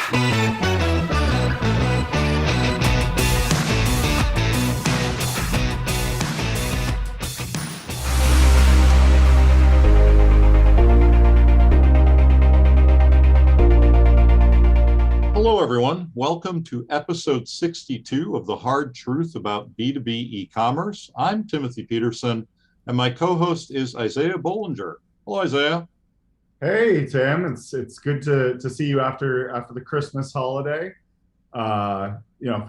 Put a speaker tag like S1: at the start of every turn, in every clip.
S1: Hello, everyone. Welcome to episode 62 of The Hard Truth About B2B E-Commerce. I'm Timothy Peterson, and my co-host is Isaiah Bollinger. Hello, Isaiah.
S2: Hey, Tim. It's good to see you after the Christmas holiday. For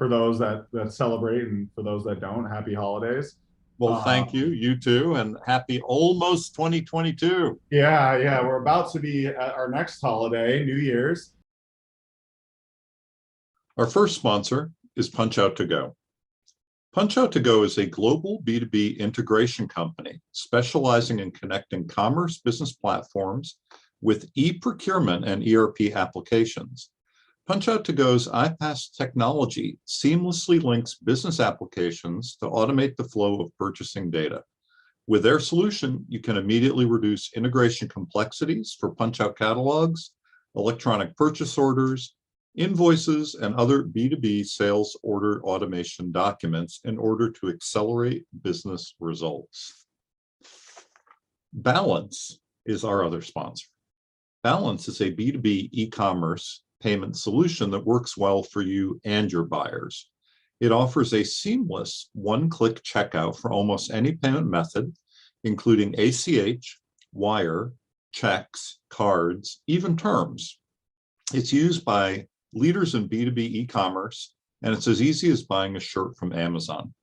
S2: those that celebrate and for those that don't, happy holidays.
S1: Well, thank you. You too, and happy almost 2022.
S2: Yeah. We're about to be at our next holiday, New Year's.
S1: Our first sponsor is Punch Out To Go. Punch Out To Go is a global B2B integration company specializing in connecting commerce business platforms with e-procurement and ERP applications. Punch Out To Go's iPaaS technology seamlessly links business applications to automate the flow of purchasing data. With their solution, you can immediately reduce integration complexities for punch-out catalogs, electronic purchase orders, invoices, and other B2B sales order automation documents in order to accelerate business results. Balance is our other sponsor. Balance is a B2B e-commerce payment solution that works well for you and your buyers. It offers a seamless one-click checkout for almost any payment method, including ACH, wire, checks, cards, even terms. It's used by leaders in B2B e-commerce, and it's as easy as buying a shirt from Amazon.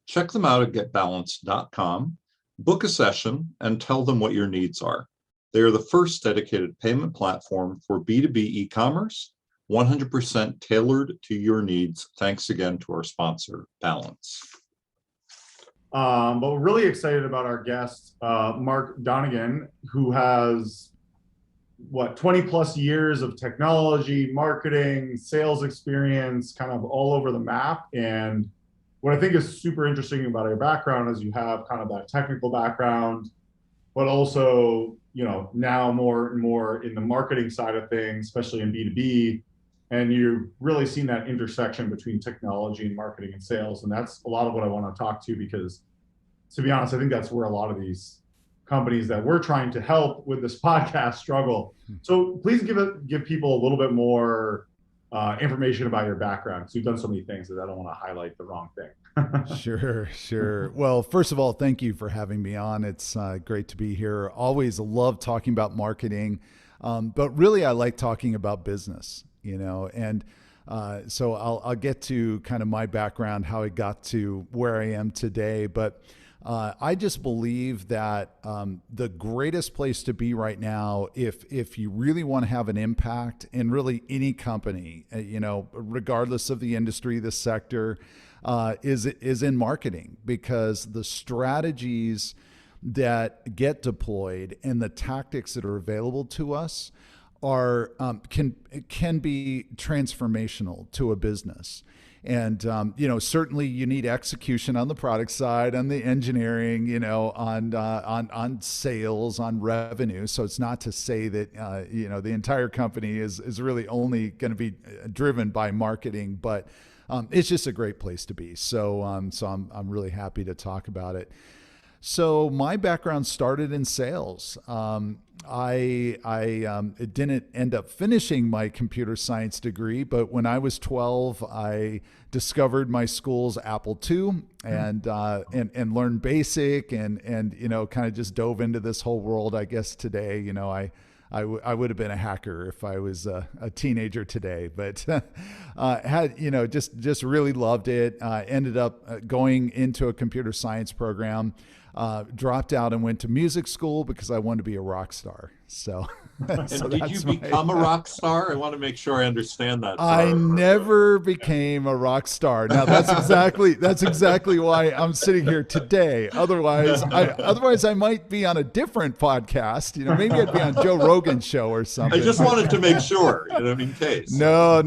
S1: Check them out at getbalance.com, book a session, and tell them what your needs are. They are the first dedicated payment platform for B2B e-commerce, 100% tailored to your needs. Thanks again to our sponsor, Balance.
S2: But we're really excited about our guest, Mark Donnigan, who has 20 plus years of technology, marketing, sales experience, kind of all over the map. And what I think is super interesting about your background is you have kind of that technical background, but also, now more and more in the marketing side of things, especially in B2B. And you've really seen that intersection between technology and marketing and sales. And that's a lot of what I want to talk to, because to be honest, I think that's where a lot of these companies that we're trying to help with this podcast struggle. So please give people a little bit more information about your background, because you've done so many things that I don't want to highlight the wrong thing.
S3: Sure. Well, first of all, thank you for having me on. It's great to be here. Always love talking about marketing, but really I like talking about business, and so I'll get to kind of my background, how I got to where I am today. But I just believe that the greatest place to be right now, if you really want to have an impact in really any company, regardless of the industry, the sector, is in marketing, because the strategies that get deployed and the tactics that are available to us are can be transformational to a business. And, certainly you need execution on the product side, on the engineering, on sales, on revenue. So it's not to say that, the entire company is really only going to be driven by marketing, but it's just a great place to be. So I'm really happy to talk about it. So my background started in sales. I didn't end up finishing my computer science degree, but when I was 12, I discovered my school's Apple II and learned BASIC and kind of just dove into this whole world. I guess today, I would have been a hacker if I was a teenager today, but had just really loved it. Ended up going into a computer science program. Dropped out and went to music school because I wanted to be a rock star. So,
S1: Did you become a rock star? I want to make sure I understand that.
S3: I never became a rock star. Now that's exactly why I'm sitting here today. Otherwise I might be on a different podcast. Maybe I'd be on Joe Rogan's show or something.
S1: I just wanted to make sure, in case.
S3: No.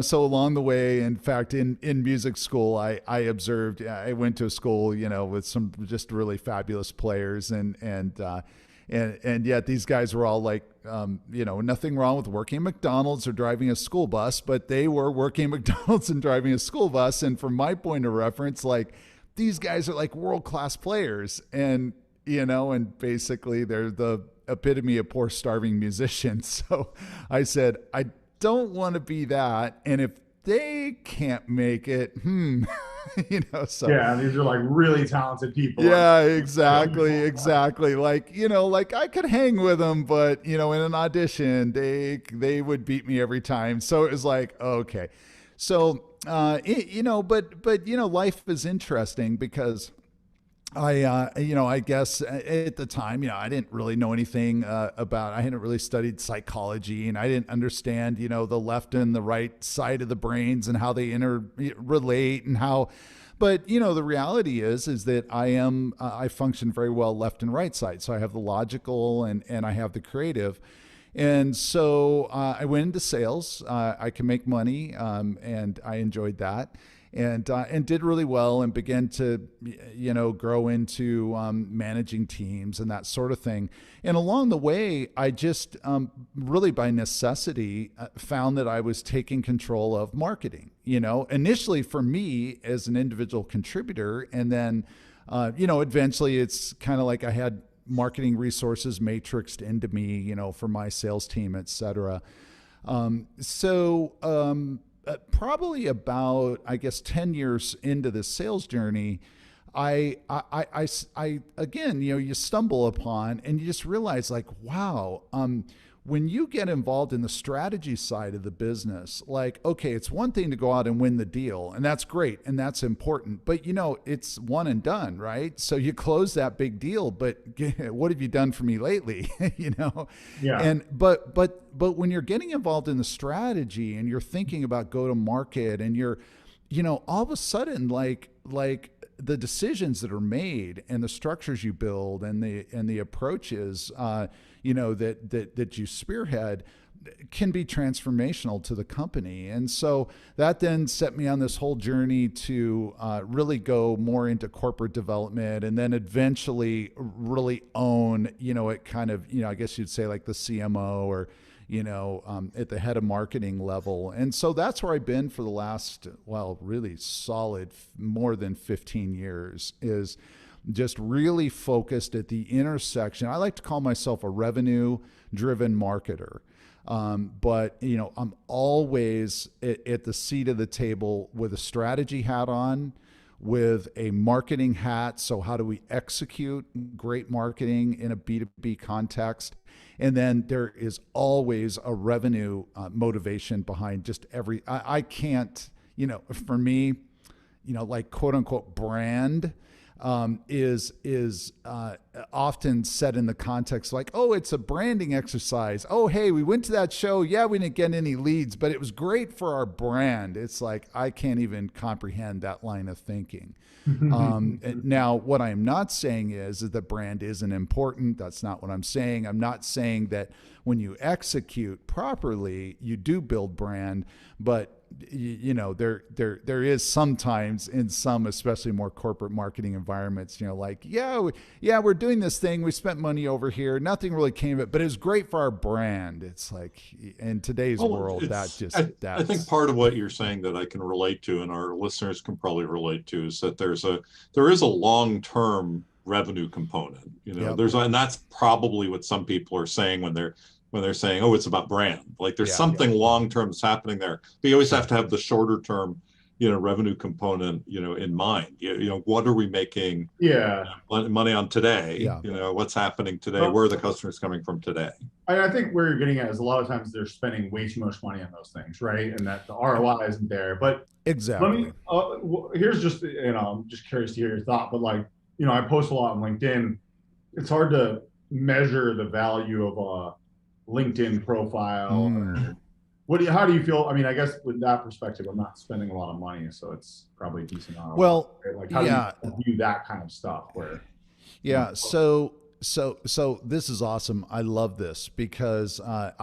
S3: So along the way, in fact, in music school, I observed, I went to a school, with some just really fabulous players and And yet these guys were all like, nothing wrong with working at McDonald's or driving a school bus, but they were working at McDonald's and driving a school bus. And from my point of reference, like these guys are like world-class players, and and basically they're the epitome of poor starving musicians. So I said, I don't want to be that. And if they can't make it, so
S2: yeah, these are like really talented people.
S3: yeah, exactly. Like, like I could hang with them, but in an audition, they would beat me every time. So it was like, okay. So, but life is interesting because I guess at the time, I didn't really know anything I hadn't really studied psychology, and I didn't understand, the left and the right side of the brains and how they interrelate and how, but the reality is that I function very well left and right side. So I have the logical and I have the creative. And so I went into sales. I can make money, and I enjoyed that. And did really well, and began to grow into managing teams and that sort of thing. And along the way, I just really by necessity found that I was taking control of marketing. Initially for me as an individual contributor, and then eventually it's kind of like I had marketing resources matrixed into me, for my sales team, et cetera. Probably about, I guess, 10 years into this sales journey, I again, you stumble upon and you just realize like, wow, when you get involved in the strategy side of the business, like, okay, it's one thing to go out and win the deal, and that's great and that's important, but it's one and done, right? So you close that big deal, but what have you done for me lately?
S2: Yeah.
S3: And but when you're getting involved in the strategy and you're thinking about go to market, and you're, all of a sudden like the decisions that are made and the structures you build and the approaches, that you spearhead can be transformational to the company. And so that then set me on this whole journey to really go more into corporate development, and then eventually really own, it kind of, I guess you'd say like the CMO or, at the head of marketing level. And so that's where I've been for the last, really solid more than 15 years, is just really focused at the intersection. I like to call myself a revenue-driven marketer. But I'm always at the seat of the table with a strategy hat on, with a marketing hat. So how do we execute great marketing in a B2B context? And then there is always a revenue motivation behind just I can't, for me, like quote unquote brand is often set in the context like, oh, it's a branding exercise. Oh, hey, we went to that show. Yeah, we didn't get any leads, but it was great for our brand. It's like, I can't even comprehend that line of thinking. Now, what I'm not saying is that brand isn't important. That's not what I'm saying. I'm not saying that when you execute properly, you do build brand, but there is sometimes in some, especially more corporate marketing environments, like, we're doing this thing. We spent money over here. Nothing really came of it, but it was great for our brand. It's like, in today's world, I
S1: think part of what you're saying that I can relate to, and our listeners can probably relate to, is that there is a long-term revenue component,
S3: Yep.
S1: and that's probably what some people are saying when they're saying, oh, it's about brand. Like there's something long-term that's happening there. But you always have to have the shorter term, revenue component, in mind. What are we making money on today?
S3: Yeah.
S1: What's happening today? Where are the customers coming from today?
S2: I think where you're getting at is a lot of times they're spending way too much money on those things, right? And that the ROI isn't there. But
S3: exactly.
S2: Here's just, I'm just curious to hear your thought, but like, I post a lot on LinkedIn. It's hard to measure the value of a LinkedIn profile. How do you feel? I mean, I guess with that perspective, I'm not spending a lot of money, so it's probably a decent ROI.
S3: Well,
S2: right? Like, how do you view that kind of stuff?
S3: So this is awesome. I love this because and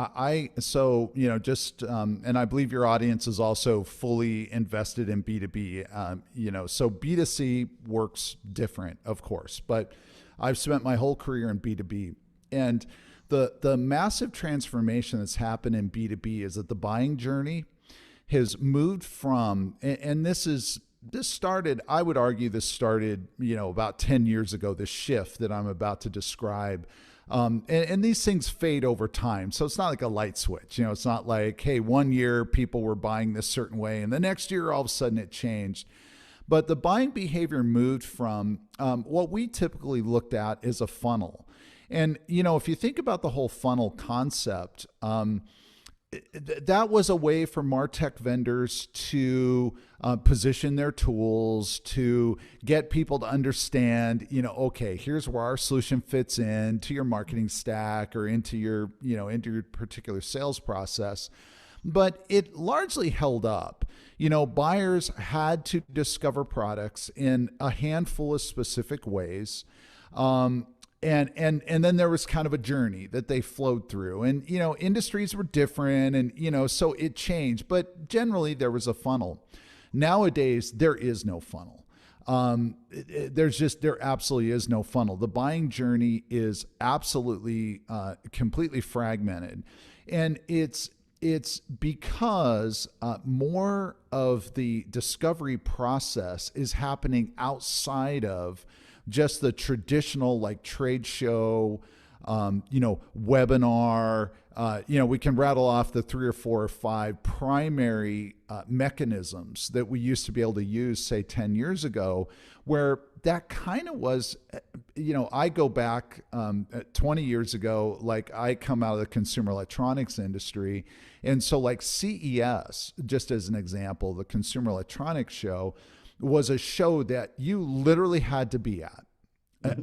S3: I believe your audience is also fully invested in B2B. So B2C works different, of course, but I've spent my whole career in B2B. And the massive transformation that's happened in B2B is that the buying journey has moved from, and this started, I would argue this started, about 10 years ago, this shift that I'm about to describe. And these things fade over time. So it's not like a light switch. It's not like, hey, one year people were buying this certain way and the next year all of a sudden it changed. But the buying behavior moved from what we typically looked at as a funnel. And, if you think about the whole funnel concept, that was a way for MarTech vendors to position their tools, to get people to understand, okay, here's where our solution fits into your marketing stack or into your particular sales process. But it largely held up. Buyers had to discover products in a handful of specific ways. And then there was kind of a journey that they flowed through, and industries were different, and so it changed, but generally there was a funnel. Nowadays there is no funnel. There absolutely is no funnel. The buying journey is absolutely completely fragmented, and it's because more of the discovery process is happening outside of just the traditional like trade show, webinar. We can rattle off the 3 or 4 or 5 primary mechanisms that we used to be able to use, say 10 years ago, where that kind of was, I go back 20 years ago, like I come out of the consumer electronics industry. And so like CES, just as an example, the Consumer Electronics Show was a show that you literally had to be at.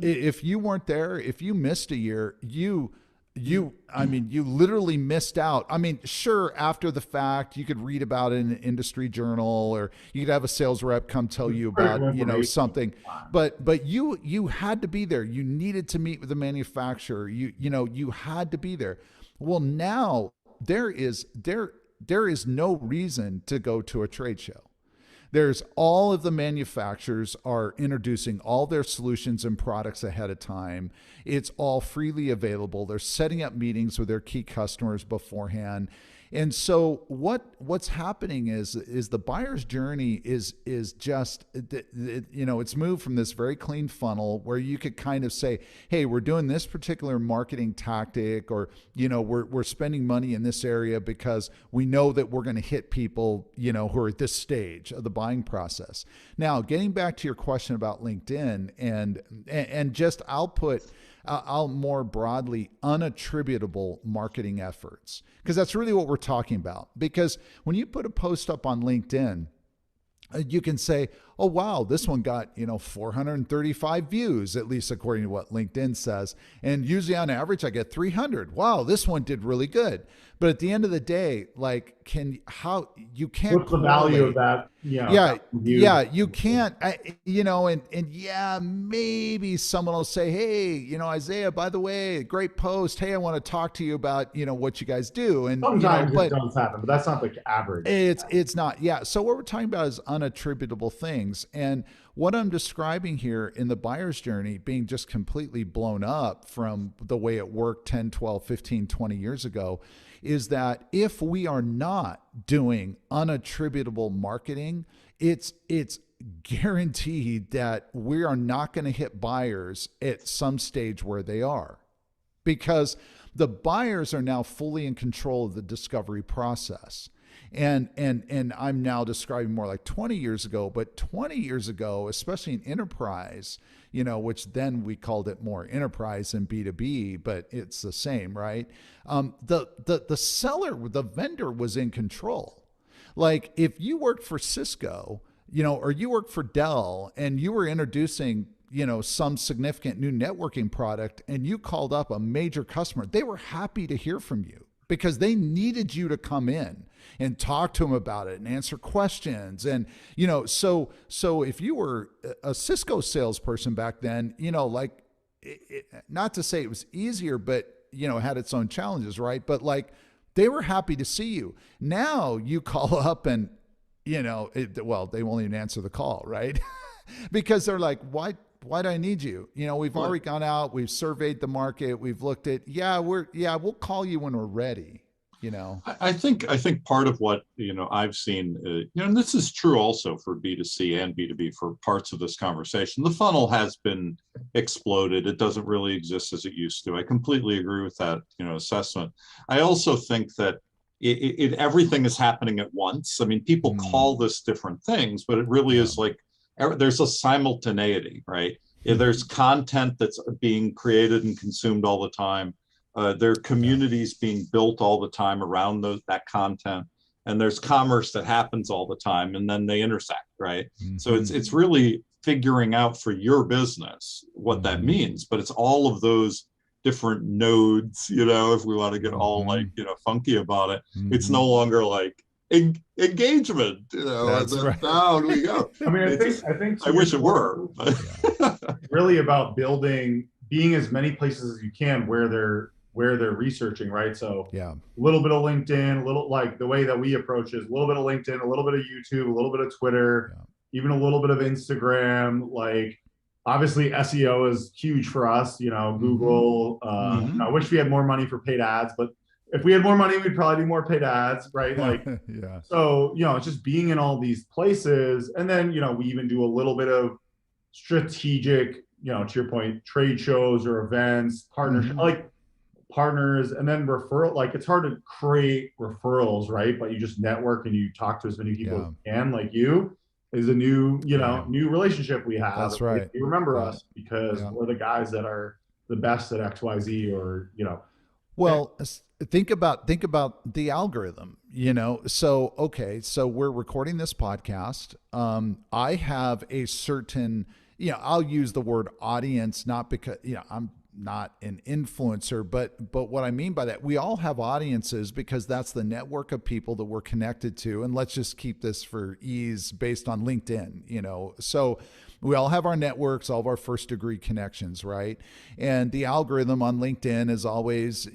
S3: If you weren't there, if you missed a year, you literally missed out. I mean, sure, after the fact, you could read about it in an industry journal, or you could have a sales rep come tell you about, something, but you had to be there. You needed to meet with the manufacturer. You had to be there. Well, now there is no reason to go to a trade show. There's all of the manufacturers are introducing all their solutions and products ahead of time. It's all freely available. They're setting up meetings with their key customers beforehand. And so what's happening is the buyer's journey is just, it's moved from this very clean funnel where you could kind of say, hey, we're doing this particular marketing tactic, or, we're spending money in this area because we know that we're going to hit people, who are at this stage of the buying process. Now, getting back to your question about LinkedIn and just I'll more broadly unattributable marketing efforts, because that's really what we're talking about. Because when you put a post up on LinkedIn, you can say, oh, wow, this one got, 435 views, at least according to what LinkedIn says. And usually on average, I get 300. Wow, this one did really good. But at the end of the day, like, you can't.
S2: What's the value of that?
S3: Yeah, you can't, maybe someone will say, hey, Isaiah, by the way, great post. Hey, I want to talk to you about, what you guys do. And
S2: sometimes it does happen, but that's not the average.
S3: It's not. Yeah. So what we're talking about is unattributable things. And what I'm describing here in the buyer's journey being just completely blown up from the way it worked 10, 12, 15, 20 years ago is that if we are not doing unattributable marketing, it's guaranteed that we are not going to hit buyers at some stage where they are, because the buyers are now fully in control of the discovery process. And I'm now describing more like 20 years ago, but 20 years ago, especially in enterprise, which then we called it more enterprise and B2B, but it's the same, right? The seller, the vendor was in control. Like if you worked for Cisco, or you worked for Dell and you were introducing, some significant new networking product and you called up a major customer, they were happy to hear from you because they needed you to come in and talk to them about it and answer questions. And, so if you were a Cisco salesperson back then, not to say it was easier, but, had its own challenges, right? But like they were happy to see you. Now you call up and, they won't even answer the call, right? Because they're like, why do I need you? You know, we've already gone out, we've surveyed the market, we've looked at, we'll call you when we're ready, you know?
S1: I think part of what, I've seen, and this is true also for B2C and B2B for parts of this conversation, the funnel has been exploded. It doesn't really exist as it used to. I completely agree with that, assessment. I also think that everything is happening at once. I mean, people call this different things, but it really is like, there's a simultaneity, right? There's content that's being created and consumed all the time. There are communities being built all the time around that content, and there's commerce that happens all the time, and then they intersect, right? So it's really figuring out for your business what that means, but it's all of those different nodes, if we want to get all funky about it. It's no longer like engagement,
S3: That's
S1: and then
S3: right.
S1: down we go.
S2: I mean, I think
S1: I wish it were.
S2: Really about being as many places as you can where they're researching, right? So a little bit of LinkedIn, a little, like the way that we approach is a little bit of LinkedIn, a little bit of YouTube, a little bit of Twitter, even a little bit of Instagram. Like obviously SEO is huge for us, Google. I wish we had more money for paid ads, but if we had more money, we'd probably do more paid ads, right? Like, so, it's just being in all these places. And then, we even do a little bit of strategic, to your point, trade shows or events, partnership, like partners, and then referral. Like it's hard to create referrals, right? But you just network and you talk to as many people as you can. Like you is a new, new relationship we have.
S3: That's right.
S2: You remember us because we're the guys that are the best at XYZ, or
S3: Well, think about the algorithm, So, okay, so we're recording this podcast. I have a certain, I'll use the word audience, not because, I'm not an influencer, but what I mean by that, we all have audiences because that's the network of people that we're connected to. And let's just keep this for ease based on LinkedIn, so we all have our networks, all of our first degree connections, right? And the algorithm on LinkedIn is always,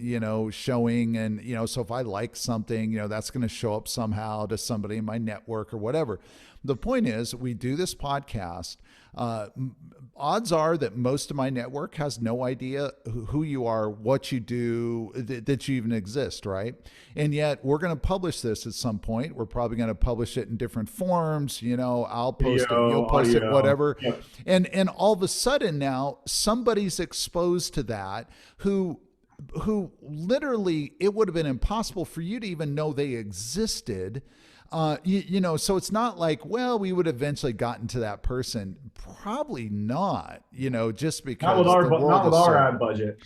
S3: showing, and, so if I like something, that's going to show up somehow to somebody in my network or whatever. The point is, we do this podcast. Odds are that most of my network has no idea who you are, what you do, that you even exist, right? And yet we're going to publish this at some point. We're probably going to publish it in different forms. I'll post it, you'll post it, whatever. Yep. And all of a sudden now somebody's exposed to that who literally, it would have been impossible for you to even know they existed. So it's not like, well, we would have eventually gotten to that person. Probably not, just because
S2: not with our ad budget.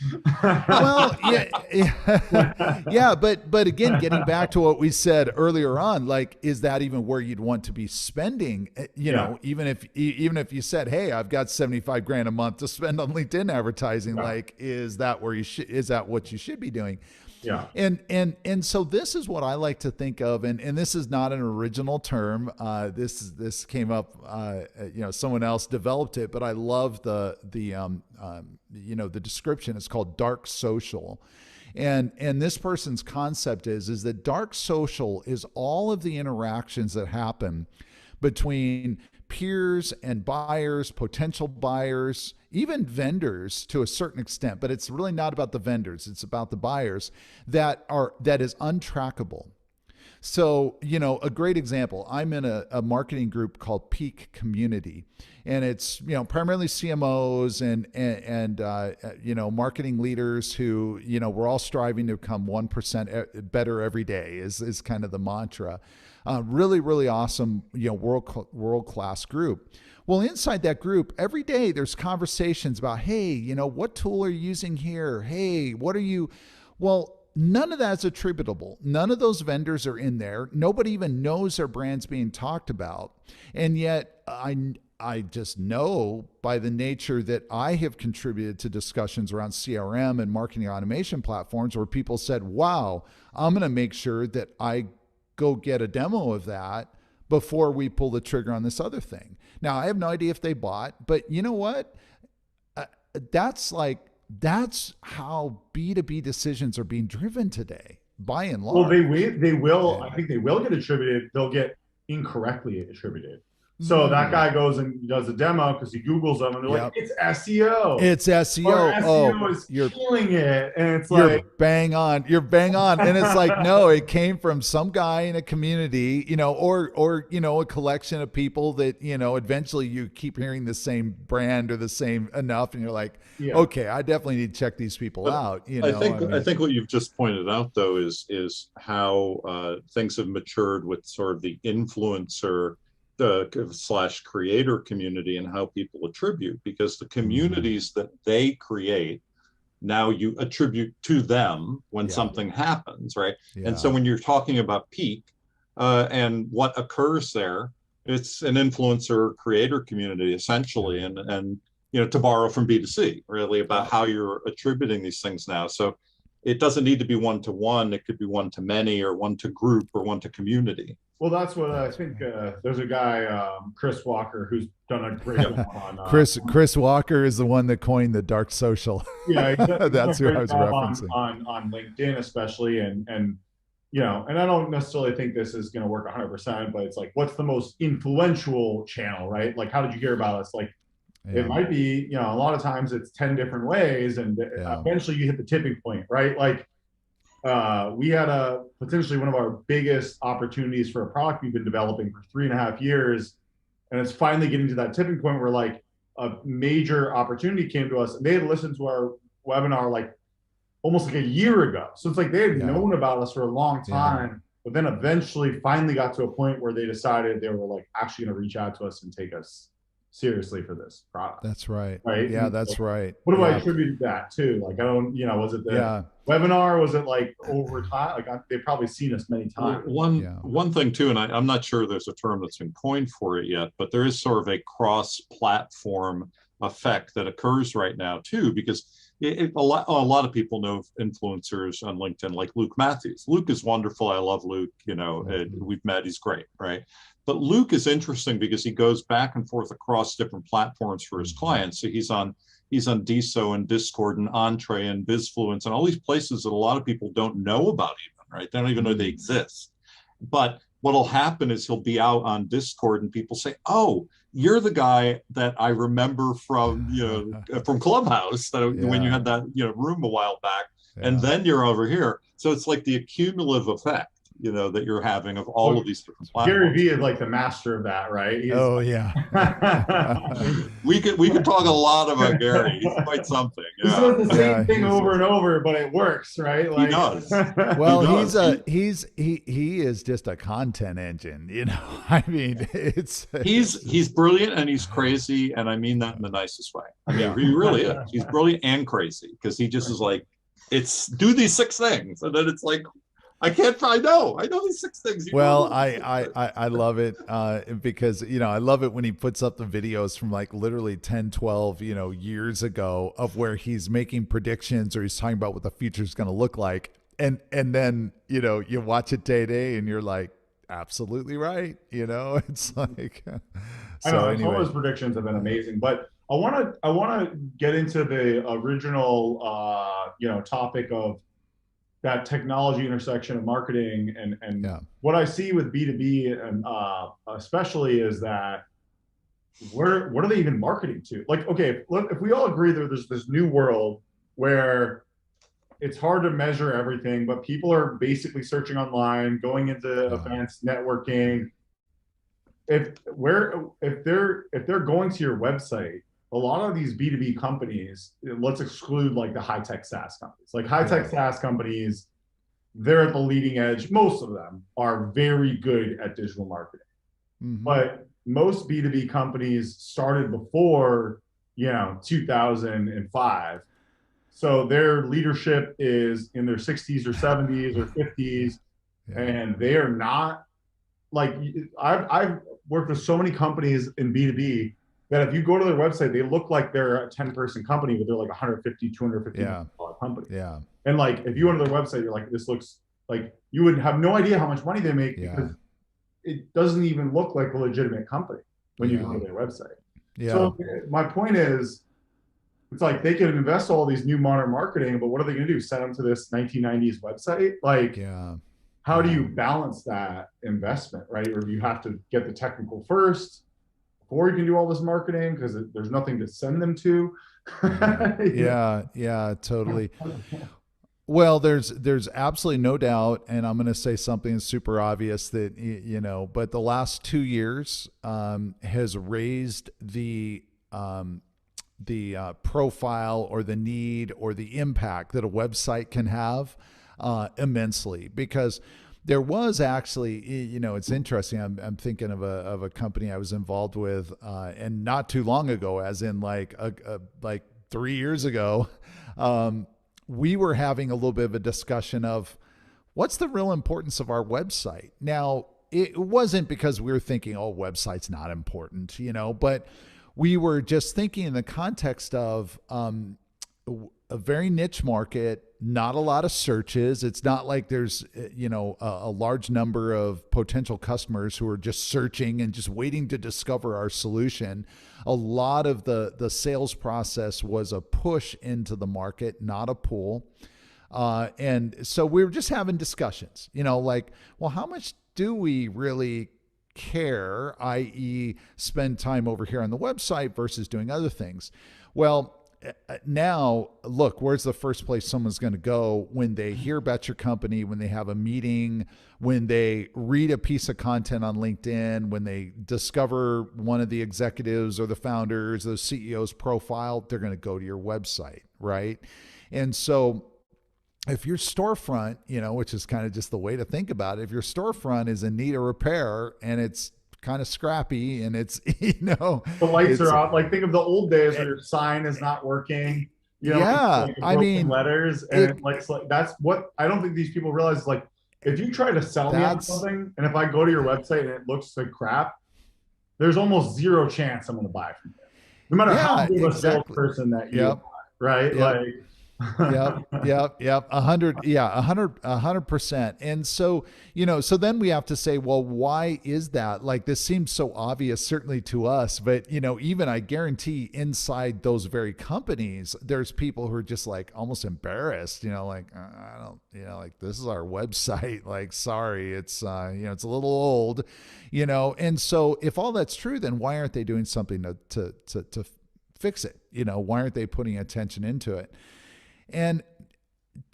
S3: Well, yeah. But again, getting back to what we said earlier on, like, is that even where you'd want to be spending? Even if you said, hey, I've got $75,000 a month to spend on LinkedIn advertising, like, is that what you should be doing?
S2: Yeah.
S3: And so this is what I like to think of, and this is not an original term. This came up, someone else developed it, but I love the description. It's called dark social. And this person's concept is that dark social is all of the interactions that happen between peers and buyers, potential buyers, even vendors to a certain extent, but it's really not about the vendors. It's about the buyers that is untrackable. So, a great example, I'm in a marketing group called Peak Community, and it's, primarily CMOs and marketing leaders who, we're all striving to become 1% better every day is kind of the mantra. Really, really awesome, world-class group. Well, inside that group, every day there's conversations about, hey, what tool are you using here? Hey, what are you? Well, none of that's attributable. None of those vendors are in there. Nobody even knows their brand's being talked about. And yet I just know by the nature that I have contributed to discussions around CRM and marketing automation platforms where people said, wow, I'm going to make sure that I go get a demo of that before we pull the trigger on this other thing. Now, I have no idea if they bought, but you know what? That's how B2B decisions are being driven today, by and large.
S2: Well, they will. I think they will get attributed. They'll get incorrectly attributed. So that guy goes and does a demo because he Googles them and they're like, it's SEO.
S3: It's SEO.
S2: Or SEO
S3: Oh,
S2: is killing it. And it's
S3: you're
S2: like,
S3: bang on. You're bang on. And it's like, no, it came from some guy in a community, or, a collection of people that, eventually you keep hearing the same brand or the same enough. And you're like, okay, I definitely need to check these people out.
S1: I think what you've just pointed out though is how things have matured with sort of the influencer slash creator community and how people attribute, because the communities that they create, now you attribute to them when something happens, right? And so when you're talking about peak and what occurs there, it's an influencer creator community essentially, and to borrow from B2C, really, about how you're attributing these things now. So it doesn't need to be one-to-one. It could be one-to-many or one-to-group or one-to-community.
S2: Well, that's what I think. There's a guy, Chris Walker, who's done a great job on.
S3: Chris Walker is the one that coined the dark social.
S2: Yeah,
S3: that's who I was referencing.
S2: On LinkedIn, especially, and and I don't necessarily think this is going to work 100%, but it's like, what's the most influential channel, right? Like, how did you hear about us? Like, it might be, a lot of times it's 10 different ways, and eventually you hit the tipping point, right? Like, we had potentially one of our biggest opportunities for a product we've been developing for 3.5 years. And it's finally getting to that tipping point where like a major opportunity came to us, and they had listened to our webinar like almost like a year ago. So it's like they had known about us for a long time, but then eventually finally got to a point where they decided they were like actually going to reach out to us and take us seriously for this product.
S3: That's right.
S2: Right.
S3: Yeah, that's right.
S2: What do I attribute that to? Like, I don't, was it the webinar? Was it like over time? Like, they've probably seen us many times.
S1: One thing too, and I'm not sure there's a term that's been coined for it yet, but there is sort of a cross-platform effect that occurs right now too, because a lot of people know influencers on LinkedIn, like Luke Matthews. Luke is wonderful. I love Luke. We've met. He's great, right? But Luke is interesting because he goes back and forth across different platforms for his clients. So he's on DSO and Discord and Entree and Bizfluence and all these places that a lot of people don't know about even, right? They don't even know they exist. But what'll happen is he'll be out on Discord and people say, "Oh, you're the guy that I remember from from Clubhouse when you had that room a while back, and then you're over here." So it's like the accumulative effect, that you're having of all of these different platforms.
S2: Gary Vee is like the master of that, right?
S1: We could talk a lot lot about Gary. He's quite something.
S2: Yeah. He says the same thing over and over, but it works, right?
S1: Like, he does.
S3: Well, he is just a content engine. You know, I mean,
S1: he's brilliant and he's crazy, and I mean that in the nicest way. I mean, he really is. He's brilliant and crazy because he just is like, it's do these 6 things, and then it's like, I know these 6 things.
S3: Well, I love it because, you know, I love it when he puts up the videos from like literally 10, 12, years ago of where he's making predictions or he's talking about what the future is going to look like. And then, you watch it day to day and you're like, absolutely right. It's like,
S2: I know anyway. Some of those predictions have been amazing, but I want to get into the original, topic of that technology intersection of marketing and what I see with B2B and especially is that what are they even marketing to? Like, okay, if we all agree that there's this new world where it's hard to measure everything, but people are basically searching online, going into events, networking. If they're going to your website, a lot of these B2B companies, let's exclude like the high-tech SaaS companies. Like high-tech SaaS companies, they're at the leading edge. Most of them are very good at digital marketing. Mm-hmm. But most B2B companies started before, 2005. So their leadership is in their 60s or 70s or 50s, and they are not like, I've worked with so many companies in B2B that if you go to their website, they look like they're a 10-person company, but they're like $150, $250 company.
S3: Yeah.
S2: And like, if you went to their website, you're like, this looks like you would have no idea how much money they make because it doesn't even look like a legitimate company when you go to their website. Yeah. So my point is, it's like they can invest all these new modern marketing, but what are they going to do? Send them to this 1990s website? Like, how do you balance that investment, right? Or you have to get the technical first. before you can do all this marketing because there's nothing to send them to.
S3: Yeah, totally. Well, there's absolutely no doubt, and I'm going to say something super obvious that but the last 2 years has raised the profile or the need or the impact that a website can have immensely, because there was actually, it's interesting. I'm thinking of a company I was involved with, and not too long ago, as in like 3 years ago, we were having a little bit of a discussion of what's the real importance of our website. Now, it wasn't because we were thinking, oh, website's not important, but we were just thinking in the context of a very niche market, not a lot of searches. It's not like there's, a large number of potential customers who are just searching and just waiting to discover our solution. A lot of the sales process was a push into the market, not a pull. And so we were just having discussions, like, well, how much do we really care, i.e. spend time over here on the website versus doing other things? Well, now look, where's the first place someone's going to go when they hear about your company, when they have a meeting, when they read a piece of content on LinkedIn, when they discover one of the executives or the founders, the CEO's profile, they're going to go to your website, right? And so if your storefront, which is kind of just the way to think about it, if your storefront is in need of repair and it's kind of scrappy and it's,
S2: the lights are out. Like, think of the old days where your sign is not working,
S3: yeah,
S2: like I mean, letters. And like, that's what I don't think these people realize. Like, if you try to sell me on something, and if I go to your website and it looks like crap, there's almost zero chance I'm going to buy from you, no matter how good of a salesperson that you are, right? Like,
S3: yep. 100%. And so, so then we have to say, well, why is that? Like, this seems so obvious, certainly to us, but, even I guarantee inside those very companies, there's people who are just like almost embarrassed, like, I don't, like, this is our website. Like, sorry, it's, it's a little old, and so if all that's true, then why aren't they doing something to fix it? Why aren't they putting attention into it? And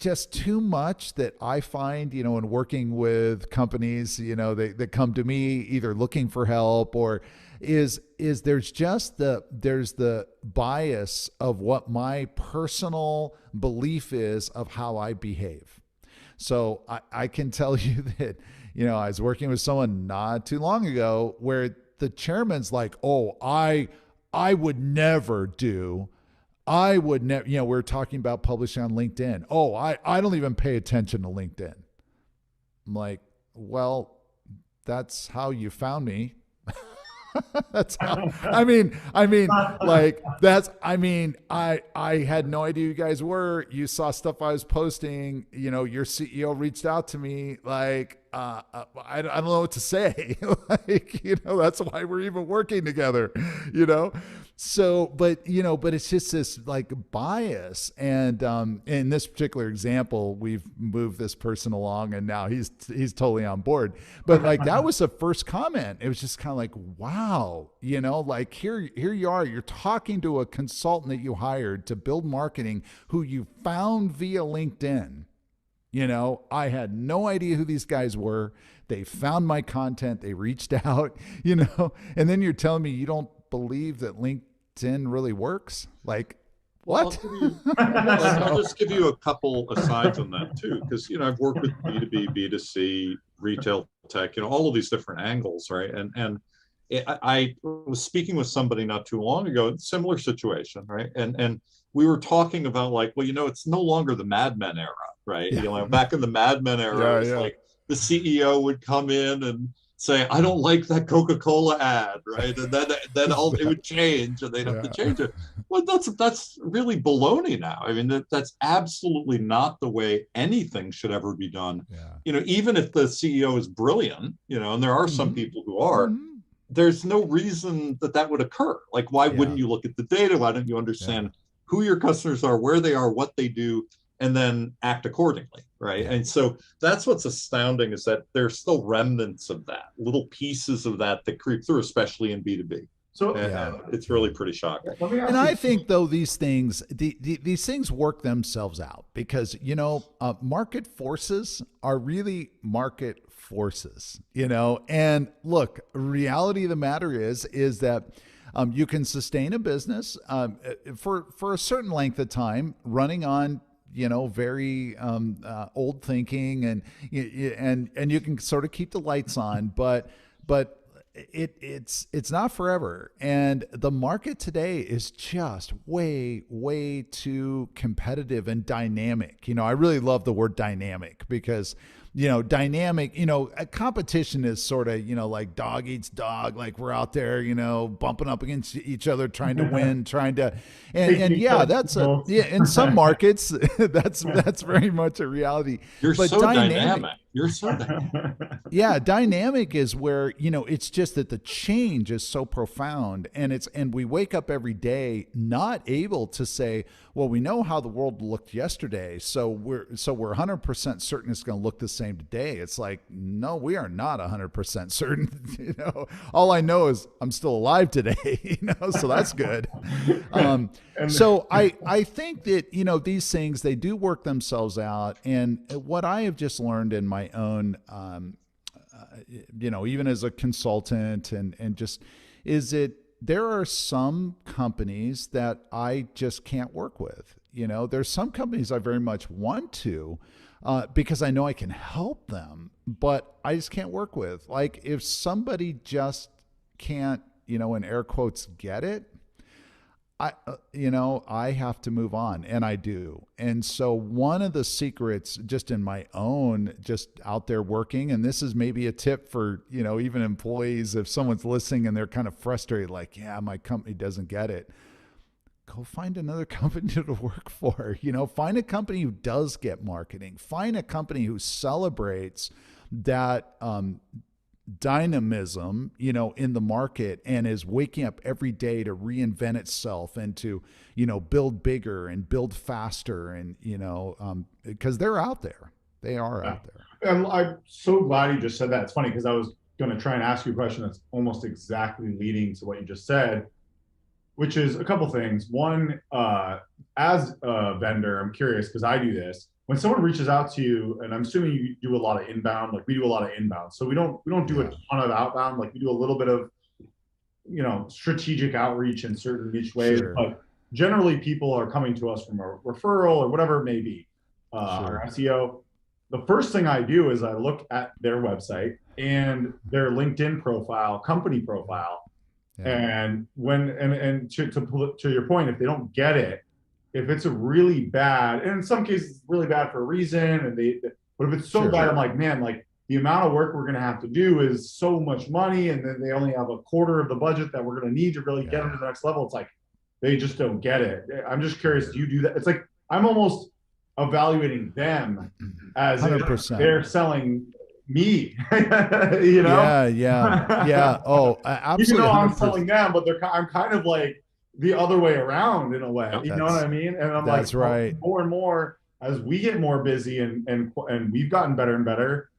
S3: just too much that I find, in working with companies, they come to me either looking for help or is there's the bias of what my personal belief is of how I behave. So I can tell you that, I was working with someone not too long ago where the chairman's like, oh, I would never do. I would never, we're talking about publishing on LinkedIn. Oh, I don't even pay attention to LinkedIn. I'm like, well, that's how you found me. That's how, I had no idea you guys were. You saw stuff I was posting, your CEO reached out to me. Like, I don't know what to say. Like, that's why we're even working together, So, but it's just this like bias. And in this particular example, we've moved this person along and now he's totally on board. But like, that was the first comment. It was just kind of like, wow, like here you are, you're talking to a consultant that you hired to build marketing who you found via LinkedIn. I had no idea who these guys were. They found my content. They reached out, and then you're telling me you don't believe that LinkedIn really works? Like, what?
S1: I'll just give you a couple asides on that too, because I've worked with B2B, B2C, retail tech, all of these different angles, right? And I was speaking with somebody not too long ago, similar situation, right? And we were talking about like, well, it's no longer the Mad Men era, right?
S3: Yeah.
S1: Back in the Mad Men era, it's like the CEO would come in and say, I don't like that Coca-Cola ad, right? And then it would change and they'd have to change it. Well, that's really baloney now. I mean, that's absolutely not the way anything should ever be done.
S3: Yeah.
S1: Even if the CEO is brilliant, and there are some people who are, there's no reason that would occur. Like, why wouldn't you look at the data? Why don't you understand who your customers are, where they are, what they do, and then act accordingly, right? And so that's what's astounding, is that there's still remnants of that, little pieces of that creep through, especially in B2B.
S2: So
S1: And it's really pretty shocking.
S2: let me ask
S3: And
S2: you,
S3: I think though these things, these things work themselves out because market forces are really market forces. And look, reality of the matter is that you can sustain a business for a certain length of time running on very old thinking, and you can sort of keep the lights on, but it's not forever. And the market today is just way too competitive and dynamic. I really love the word dynamic because dynamic, a competition is sort of, like dog eats dog, like we're out there, bumping up against each other, trying to win, and yeah, in some markets, that's very much a reality.
S1: You're
S3: But
S1: so dynamic. You're so dynamic.
S3: Yeah, dynamic is where, it's just that the change is so profound, and we wake up every day not able to say, well, we know how the world looked yesterday, so we're 100% certain it's going to look the same today. It's like, no, we are not 100% certain. All I know is I'm still alive today, so that's good. So I think that, these things, they do work themselves out. And what I have just learned in my own, even as a consultant and just is it, there are some companies that I just can't work with. There's some companies I very much want to, because I know I can help them, but I just can't work with. Like if somebody just can't, in air quotes, get it, I have to move on, and I do. And so one of the secrets just in my own, just out there working, and this is maybe a tip for, even employees, if someone's listening and they're kind of frustrated, like, yeah, my company doesn't get it, go find another company to work for. Find a company who does get marketing. Find a company who celebrates that, dynamism, in the market, and is waking up every day to reinvent itself and to, build bigger and build faster. And, because they're out there, they are out there.
S2: and I'm so glad you just said that. It's funny because I was going to try and ask you a question that's almost exactly leading to what you just said, which is a couple things. One, as a vendor, I'm curious because I do this. When someone reaches out to you, and I'm assuming you do a lot of inbound, like we do a lot of inbound. So we don't do a ton of outbound. Like we do a little bit of, strategic outreach in certain niche ways.
S3: Sure.
S2: But generally, people are coming to us from a referral or whatever it may be,
S3: Sure.
S2: or SEO. The first thing I do is I look at their website and their LinkedIn profile, company profile.
S3: Yeah.
S2: And to your point, if they don't get it, if it's a really bad, and in some cases it's really bad for a reason, but if it's so
S3: Sure.
S2: bad, I'm like, man, like the amount of work we're going to have to do is so much money, and then they only have a quarter of the budget that we're going to need to really get them to the next level. It's like they just don't get it. I'm just curious, do you do that? It's like I'm almost evaluating them as
S3: 100%.
S2: they're selling me,
S3: Yeah. Oh, absolutely.
S2: Even though I'm
S3: 100%.
S2: selling them, but I'm kind of like the other way around in a way. You know what I mean? And I'm
S3: that's
S2: like,
S3: right.
S2: more and more as we get more busy and we've gotten better and better,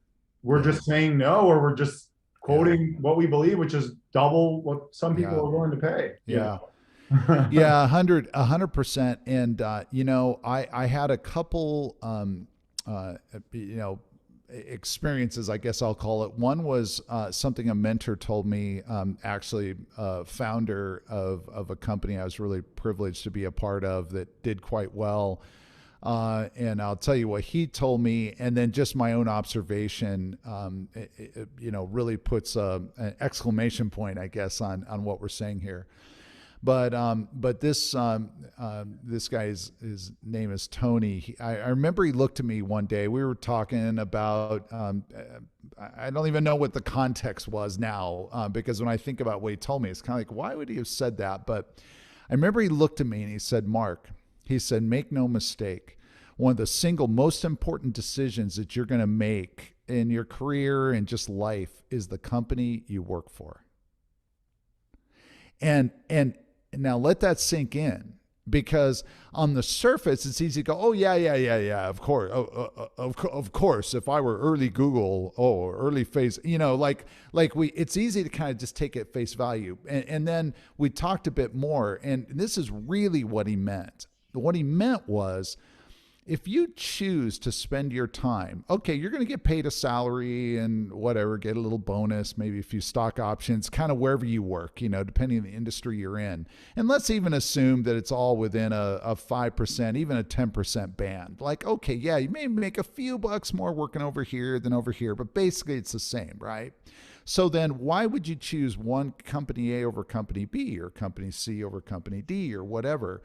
S2: we're just saying no, or we're just quoting what we believe, which is double what some people are willing to pay.
S3: Yeah. Yeah, 100%. And I had a couple experiences, I guess I'll call it. One was something a mentor told me, actually founder of a company I was really privileged to be a part of that did quite well. And I'll tell you what he told me, and then just my own observation, really puts an exclamation point, I guess, on what we're saying here. But this guy's, his name is Tony. I remember he looked at me one day. We were talking about, I don't even know what the context was now, because when I think about what he told me, it's kind of like, why would he have said that? But I remember he looked at me and he said, Mark, he said, make no mistake. One of the single most important decisions that you're going to make in your career and just life is the company you work for. And now let that sink in. because on the surface it's easy to go, oh yeah, of course, of course, if I were early Google, early face, it's easy to kind of just take it at face value. And then we talked a bit more, and this is really what he meant. What he meant was, if you choose to spend your time, okay, you're going to get paid a salary and whatever, get a little bonus, maybe a few stock options, kind of wherever you work, depending on the industry you're in. And let's even assume that it's all within a 5%, even a 10% band. Like, okay, yeah, you may make a few bucks more working over here than over here, but basically it's the same, right? So then why would you choose one company A over company B, or company C over company D, or whatever?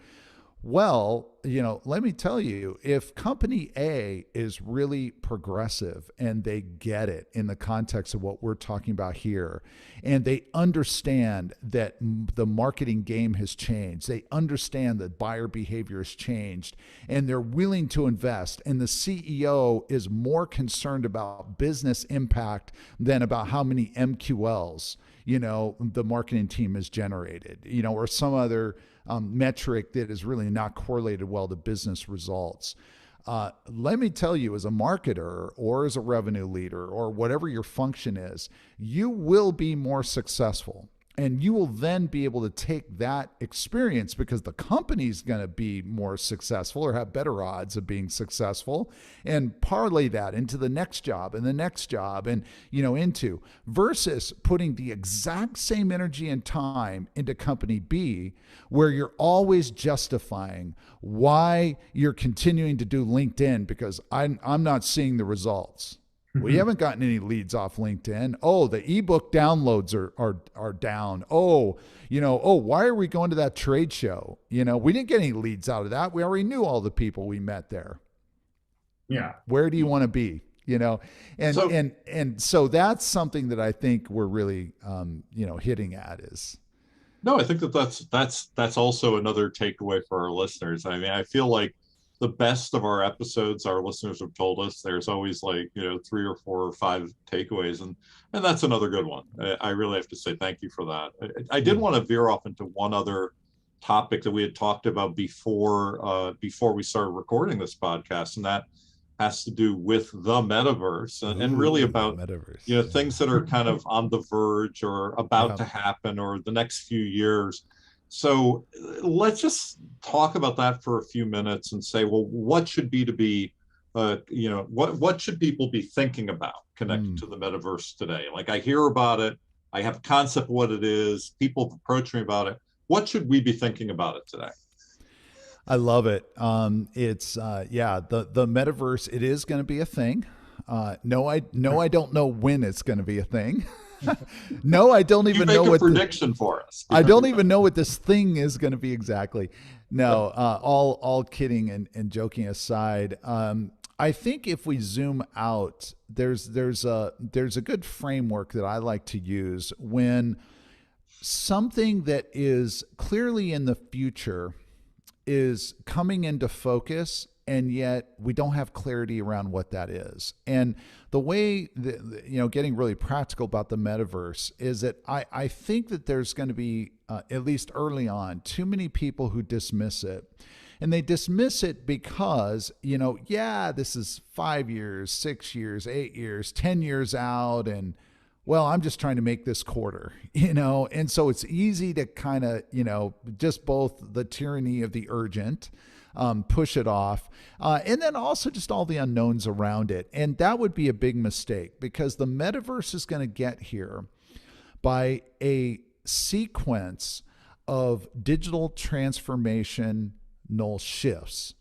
S3: Well, let me tell you, if company A is really progressive and they get it in the context of what we're talking about here, and they understand that the marketing game has changed, they understand that buyer behavior has changed, and they're willing to invest, and the CEO is more concerned about business impact than about how many MQLs, the marketing team has generated, or some other metric that is really not correlated well to business results. Let me tell you, as a marketer or as a revenue leader or whatever your function is, you will be more successful. And you will then be able to take that experience, because the company's going to be more successful or have better odds of being successful, and parlay that into the next job and the next job, and versus putting the exact same energy and time into company B, where you're always justifying why you're continuing to do LinkedIn because I'm not seeing the results. We haven't gotten any leads off LinkedIn. Oh, the ebook downloads are down. Why are we going to that trade show? We didn't get any leads out of that. We already knew all the people we met there.
S2: Yeah.
S3: Where do you want to be? And so that's something that I think we're really hitting at is.
S1: No, I think that's also another takeaway for our listeners. I mean, I feel like the best of our episodes, our listeners have told us there's always 3 or 4 or 5 takeaways, and that's another good one. I really have to say thank you for that. I did want to veer off into one other topic that we had talked about before we started recording this podcast, and that has to do with the metaverse and really about
S3: metaverse.
S1: Things that are kind of on the verge or about to happen or the next few years. So let's just talk about that for a few minutes and say, well, what should B2B, what should people be thinking about connected to the metaverse today? Like, I hear about it, I have a concept of what it is, people have approached me about it. What should we be thinking about it today?
S3: I love it. It's the metaverse. It is going to be a thing. No, I don't know when it's going to be a thing. No, I don't even know what
S1: prediction for us.
S3: I don't even know what this thing is going to be exactly. No, all kidding and joking aside. I think if we zoom out, there's a good framework that I like to use when something that is clearly in the future is coming into focus, and yet we don't have clarity around what that is. And the way that, getting really practical about the metaverse is that I think that there's going to be, at least early on, too many people who dismiss it. And they dismiss it because, this is 5 years, 6 years, 8 years, 10 years out. And well, I'm just trying to make this quarter, and so it's easy to kind of, just both the tyranny of the urgent, push it off, and then also just all the unknowns around it. And that would be a big mistake, because the metaverse is going to get here by a sequence of digital transformational shifts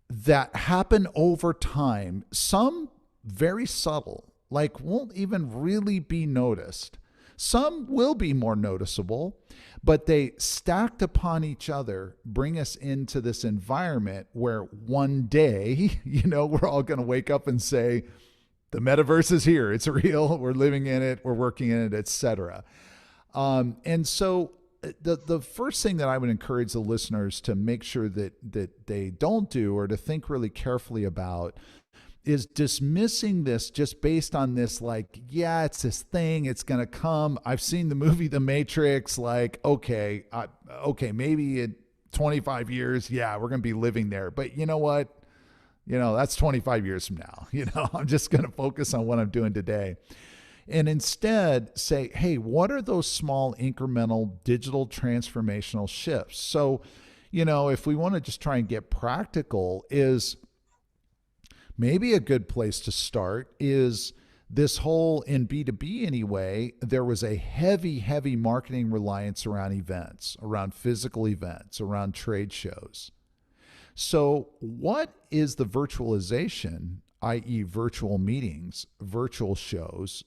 S3: that happen over time, some very subtle, like won't even really be noticed. Some will be more noticeable, but they stacked upon each other bring us into this environment where one day, we're all going to wake up and say, the metaverse is here. It's real. We're living in it. We're working in it, etc. And so the first thing that I would encourage the listeners to make sure that they don't do, or to think really carefully about, is dismissing this just based on this, it's this thing, it's going to come. I've seen the movie The Matrix, maybe in 25 years, yeah, we're going to be living there. But you know what? That's 25 years from now. I'm just going to focus on what I'm doing today. And instead say, hey, what are those small incremental digital transformational shifts? So, if we want to just try and get practical, is maybe a good place to start is this whole, in B2B anyway, there was a heavy, heavy marketing reliance around events, around physical events, around trade shows. So what is the virtualization, i.e. virtual meetings, virtual shows,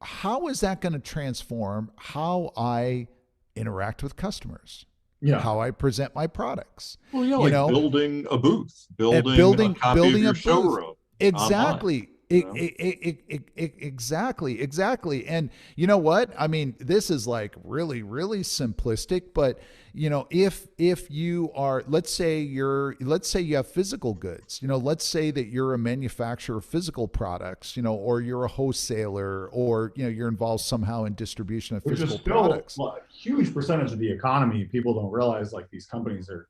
S3: how is that going to transform how I interact with customers?
S2: Yeah.
S3: How I present my products.
S1: Well, yeah, like building a booth, building a copy
S3: building
S1: of
S3: a
S1: your showroom.
S3: Exactly.
S1: Online,
S3: Exactly. And you know what? I mean, this is like really, really simplistic, but if you are, let's say you have physical goods, let's say that you're a manufacturer of physical products, or you're a wholesaler, or, you're involved somehow in distribution of
S2: Which
S3: physical
S2: is still
S3: products.
S2: a huge percentage of the economy. People don't realize like these companies are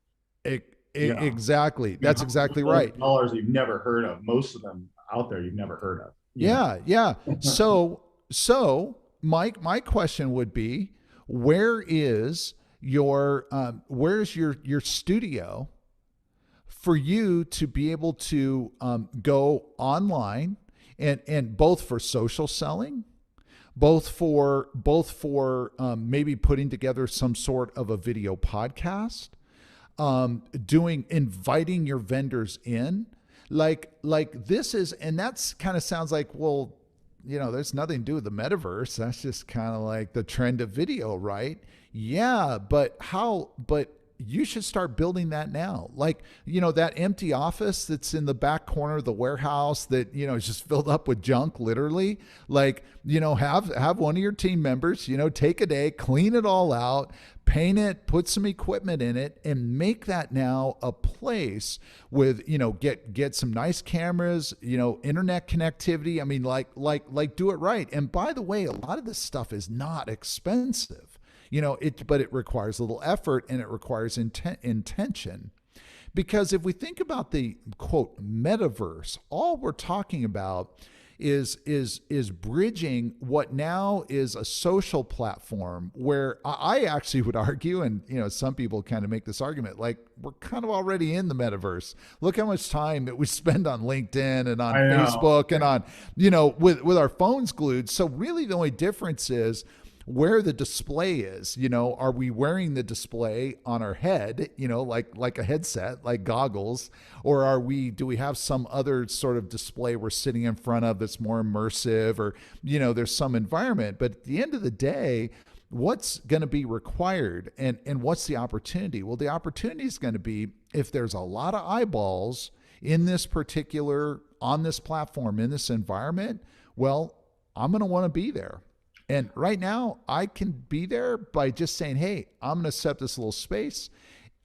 S3: Exactly. That's exactly right.
S2: Dollars you've never heard of. Most of them out there you've never heard of.
S3: Yeah. So Mike, my question would be, where's your studio for you to be able to go online and both for social selling, both for maybe putting together some sort of a video podcast, inviting your vendors in, like this is, and that's kind of sounds like, well, there's nothing to do with the metaverse. That's just kind of like the trend of video, right? Yeah, but you should start building that now. Like, that empty office that's in the back corner of the warehouse that, is just filled up with junk, literally. Like, have one of your team members, take a day, clean it all out, paint it, put some equipment in it, and make that now a place with, get some nice cameras, internet connectivity. I mean, like do it right. And by the way, a lot of this stuff is not expensive. But it requires a little effort and it requires intention. Because if we think about the quote metaverse, all we're talking about is bridging what now is a social platform where I actually would argue, and some people kind of make this argument, like we're kind of already in the metaverse. Look how much time that we spend on LinkedIn and on Facebook and on, with our phones glued. So really the only difference is where the display is. Are we wearing the display on our head, like a headset, like goggles, or do we have some other sort of display we're sitting in front of that's more immersive, or, there's some environment. But at the end of the day, what's going to be required and what's the opportunity? Well, the opportunity is going to be if there's a lot of eyeballs in this particular, on this platform, in this environment, well, I'm going to want to be there. And right now, I can be there by just saying, hey, I'm going to set this little space.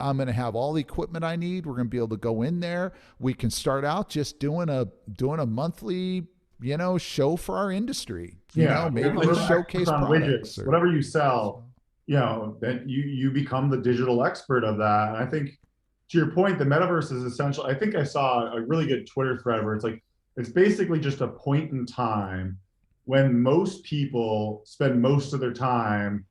S3: I'm going to have all the equipment I need. We're going to be able to go in there. We can start out just doing a monthly, show for our industry. Maybe we showcase products.
S2: Whatever you sell, then you become the digital expert of that. And I think, to your point, the metaverse is essential. I think I saw a really good Twitter thread where it's basically just a point in time when most people spend most of their time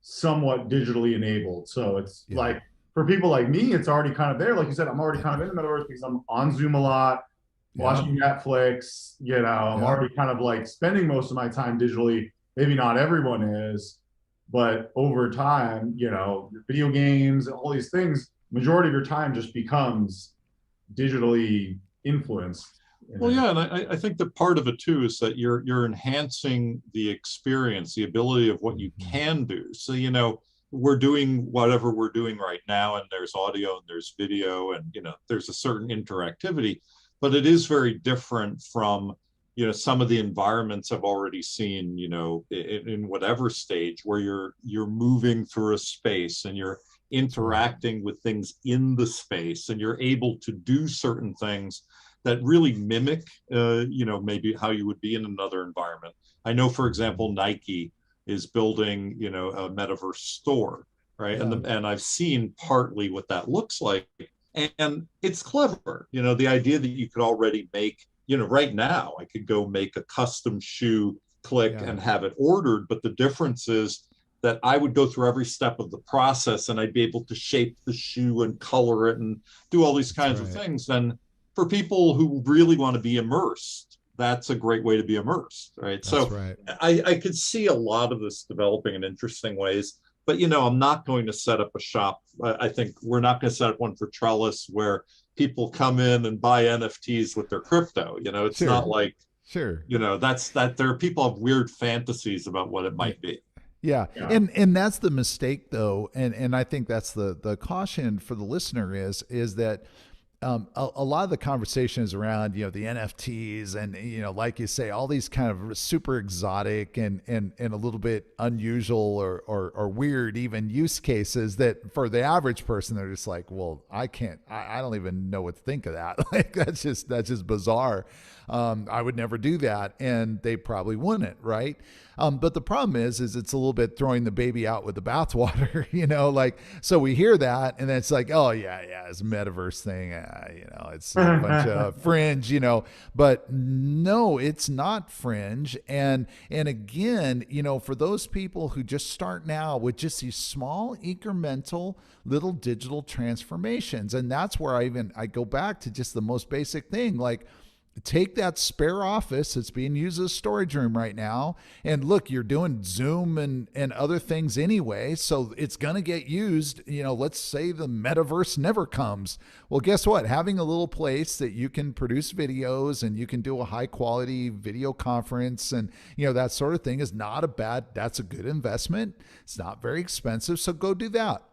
S2: somewhat digitally enabled. So it's like, for people like me, it's already kind of there. Like you said, I'm already kind of in the metaverse because I'm on Zoom a lot, watching Netflix, I'm already kind of like spending most of my time digitally. Maybe not everyone is, but over time, video games and all these things, majority of your time just becomes digitally influenced.
S1: Well, yeah, and I think that part of it too is that you're enhancing the experience, the ability of what you can do. So, we're doing whatever we're doing right now, and there's audio and there's video, and there's a certain interactivity, but it is very different from some of the environments I've already seen, in whatever stage where you're moving through a space and you're interacting with things in the space, and you're able to do certain things that really mimic, maybe how you would be in another environment. I know, for example, Nike is building, a metaverse store. right?
S3: Yeah.
S1: And I've seen partly what that looks like, and it's clever. The idea that you could already make, right now I could go make a custom shoe, click and have it ordered, but the difference is that I would go through every step of the process and I'd be able to shape the shoe and color it and do all these kinds of things. And for people who really want to be immersed, that's a great way to be immersed, right? I could see a lot of this developing in interesting ways, but I'm not going to set up a shop. I think we're not going to set up one for Trellis where people come in and buy NFTs with their crypto. It's not like, that's that there are people have weird fantasies about what it might be.
S3: Yeah. And that's the mistake though. And I think that's the caution for the listener is that a lot of the conversation is around, the NFTs and, like you say, all these kind of super exotic and a little bit unusual or weird even use cases that for the average person, they're just like, well, I don't even know what to think of that. Like, that's just bizarre. I would never do that. And they probably wouldn't. Right. But the problem is it's a little bit throwing the baby out with the bathwater, so we hear that and then it's like, oh yeah, it's a metaverse thing. It's a bunch of fringe, but no, it's not fringe. And again, for those people who just start now with just these small incremental little digital transformations. And that's where I go back to just the most basic thing, like, take that spare office that's being used as a storage room right now. And look, you're doing Zoom and other things anyway. So it's going to get used. Let's say the metaverse never comes. Well, guess what? Having a little place that you can produce videos and you can do a high quality video conference and, that sort of thing that's a good investment. It's not very expensive. So go do that.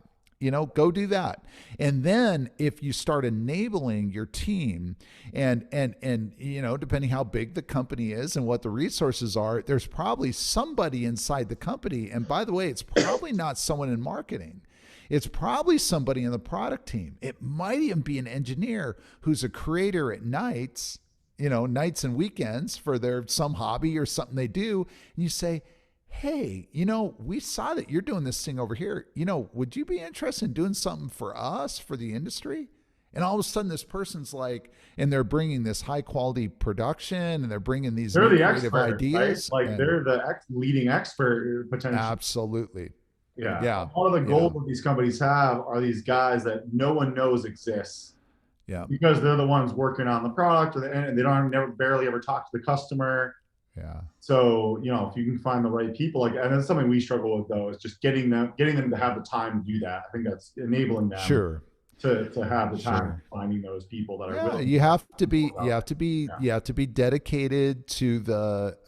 S3: Go do that. And then if you start enabling your team and depending how big the company is and what the resources are, there's probably somebody inside the company. And by the way, it's probably not someone in marketing. It's probably somebody in the product team. It might even be an engineer who's a creator at nights, nights and weekends for some hobby or something they do. And you say, hey, we saw that you're doing this thing over here. Would you be interested in doing something for us, for the industry? And all of a sudden this person's like, and they're bringing this high quality production and they're bringing these creative ideas.
S2: Right? Like they're the leading expert potentially.
S3: Absolutely.
S2: Yeah. One of the goals that these companies have are these guys that no one knows exists. Yeah. Because they're the ones working on the product and they barely ever talk to the customer.
S3: Yeah.
S2: So, if you can find the right people, and that's something we struggle with though, is just getting them to have the time to do that. I think that's enabling them to have the time finding those people that are willing.
S3: You have to be dedicated to the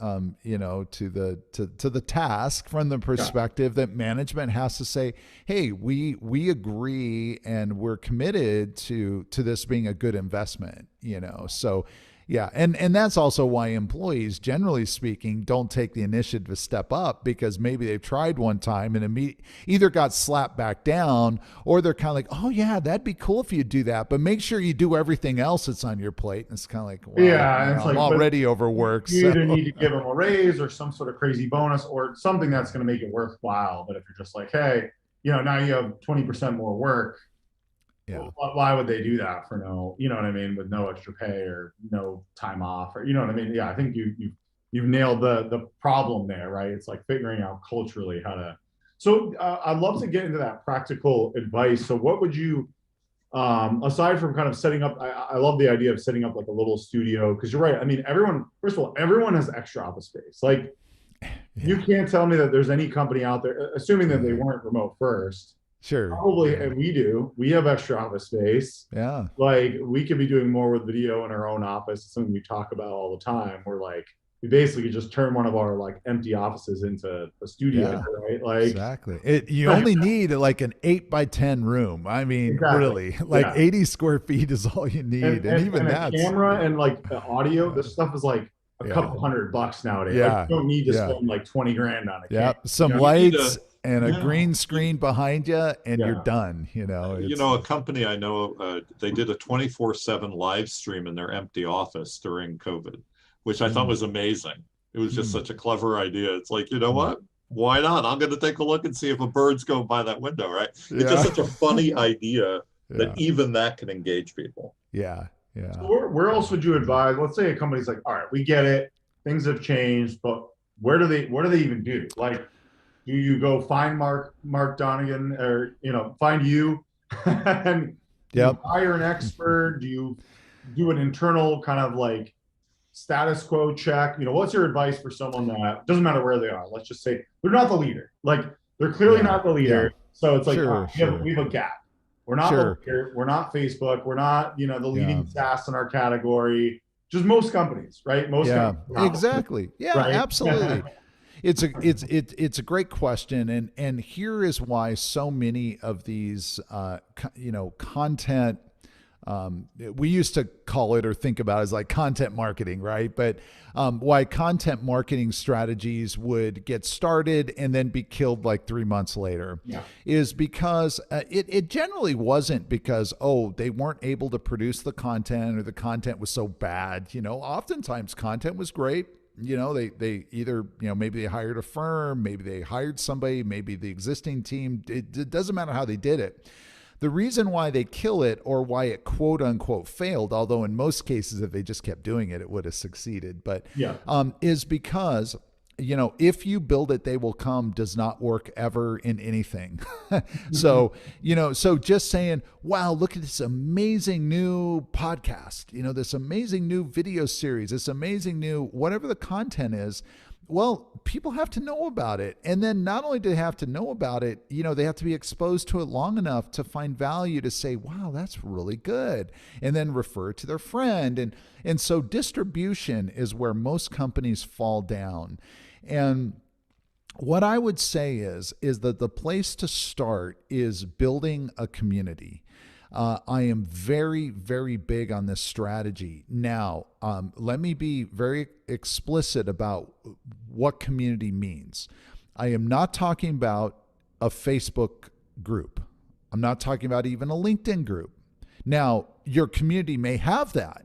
S3: to the task from the perspective that management has to say, hey, we agree and we're committed to this being a good investment, so. Yeah. And that's also why employees, generally speaking, don't take the initiative to step up because maybe they've tried one time and either got slapped back down or they're kind of like, oh, yeah, that'd be cool if you do that. But make sure you do everything else that's on your plate. And it's kind of like, well, I'm already overworked.
S2: You either need to give them a raise or some sort of crazy bonus or something that's going to make it worthwhile. But if you're just like, hey, now you have 20% more work. Yeah. Why would they do that for with no extra pay or no time off or what I mean? Yeah, I think you've nailed the problem there, right? It's like figuring out culturally how to. So I'd love to get into that practical advice. So what would you, aside from kind of setting up, I love the idea of setting up like a little studio because you're right. I mean, everyone has extra office space. Like you can't tell me that there's any company out there, assuming that they weren't remote first.
S3: Sure.
S2: Probably, and we do. We have extra office space.
S3: Yeah.
S2: Like we could be doing more with video in our own office. It's something we talk about all the time. We're like, we basically just turn one of our like empty offices into a studio, right? Like
S3: exactly. You only need like an 8x10 room. I mean, really, like 80 square feet is all you need, and even that
S2: camera and like the audio. This stuff is like a couple $100 nowadays.
S3: Yeah.
S2: Like, you don't need to spend like 20 grand on it.
S3: Yeah. Some lights. And a green screen behind you, and you're done.
S1: A company I know, they did a 24/7 live stream in their empty office during COVID, which I thought was amazing. It was just such a clever idea. It's like, what? why not? I'm going to take a look and see if a bird's going by that window, right? It's
S3: Yeah.
S1: just such a funny idea that
S3: Yeah.
S1: even that can engage people.
S3: Yeah.
S2: So where else would you advise? Let's say a company's like, all right, we get it, things have changed, but what do they even do? Like, do you go find Mark Donnigan, or find you and
S3: Yep.
S2: hire an expert? Do you do an internal kind of like status quo check? What's your advice for someone that doesn't matter where they are? Let's just say they're not the leader. Like, they're clearly not the leader. So it's like,
S3: Sure,
S2: we have a gap. We're not the leader. We're not Facebook. We're not, the leading SaaS in our category. Just most companies, right? Most companies.
S3: Exactly. Yeah,
S2: right?
S3: Absolutely. It's a great question, and here is why so many of these content, we used to call it or think about it as like content marketing, right? But why content marketing strategies would get started and then be killed like 3 months later is because it generally wasn't because, they weren't able to produce the content or the content was so bad. Oftentimes content was great. They either, maybe they hired a firm, maybe they hired somebody, maybe the existing team. It doesn't matter how they did it. The reason why they kill it, or why it quote unquote failed, although in most cases, if they just kept doing it, it would have succeeded, but is because, if you build it, they will come does not work ever in anything. So, so just saying, wow, look at this amazing new podcast, this amazing new video series, this amazing new, whatever the content is. Well, people have to know about it. And then not only do they have to know about it, they have to be exposed to it long enough to find value to say, wow, that's really good. And then refer to their friend. And so distribution is where most companies fall down. And what I would say is that the place to start is building a community. I am very, very big on this strategy. Now, let me be very explicit about what community means. I am not talking about a Facebook group. I'm not talking about even a LinkedIn group. Now, your community may have that.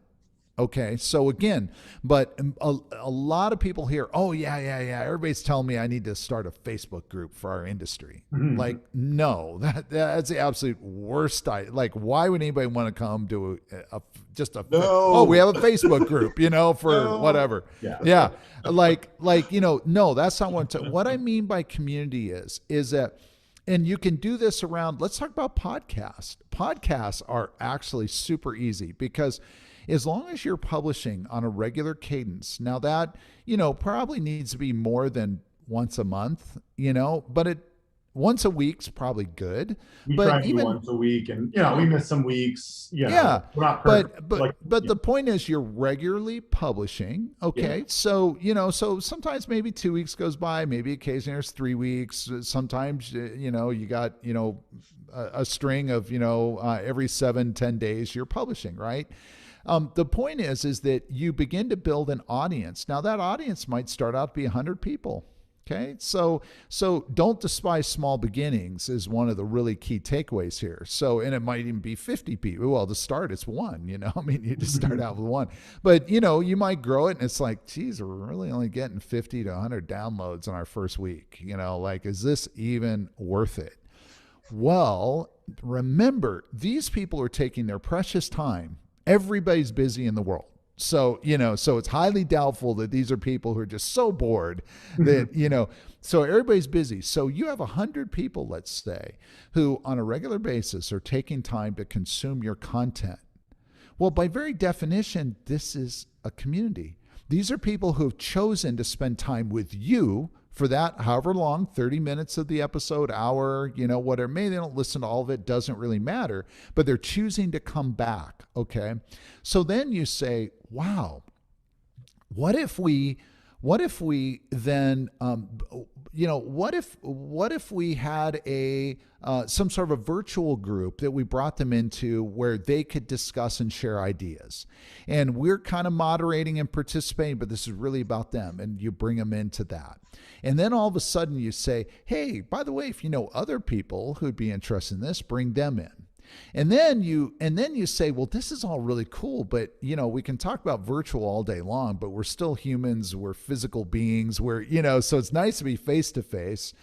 S3: Okay, so again, but a lot of people hear, everybody's telling me I need to start a Facebook group for our industry. Mm-hmm. Like, no, that's the absolute worst. Like, why would anybody want to come to we have a Facebook group, for whatever. Yeah. Like, no, that's not what I mean by community is that, and you can do this around, let's talk about podcasts. Podcasts are actually super easy because as long as you're publishing on a regular cadence, now that, probably needs to be more than once a month, but once a week's probably good.
S2: We
S3: but
S2: try to do once a week, and we miss some weeks. We're not perfect.
S3: But the point is you're regularly publishing. Okay. Yeah. So, so sometimes maybe 2 weeks goes by, maybe occasionally there's 3 weeks. Sometimes, you got, a string of, every 7-10 days you're publishing, right? The point is that you begin to build an audience. Now that audience might start out to be 100 people. Okay. So don't despise small beginnings is one of the really key takeaways here. So, and it might even be 50 people. Well, to start, it's one, you just start out with one, but you might grow it and it's like, geez, we're really only getting 50 to 100 downloads in our first week. Like, is this even worth it? Well, remember, these people are taking their precious time. Everybody's busy in the world. So, so it's highly doubtful that these are people who are just so bored that, so everybody's busy. So you have 100 people, let's say, who on a regular basis are taking time to consume your content. Well, by very definition, this is a community. These are people who have chosen to spend time with you for that, however long, 30 minutes of the episode, hour, whatever. Maybe they don't listen to all of it, doesn't really matter, but they're choosing to come back, okay? So then you say, wow, what if we then, what if we had some sort of a virtual group that we brought them into where they could discuss and share ideas, and we're kind of moderating and participating, but this is really about them, and you bring them into that. And then all of a sudden you say, hey, by the way, if you know other people who'd be interested in this, bring them in. And then you say, well, this is all really cool, but we can talk about virtual all day long, but we're still humans, we're physical beings, so it's nice to be face to face.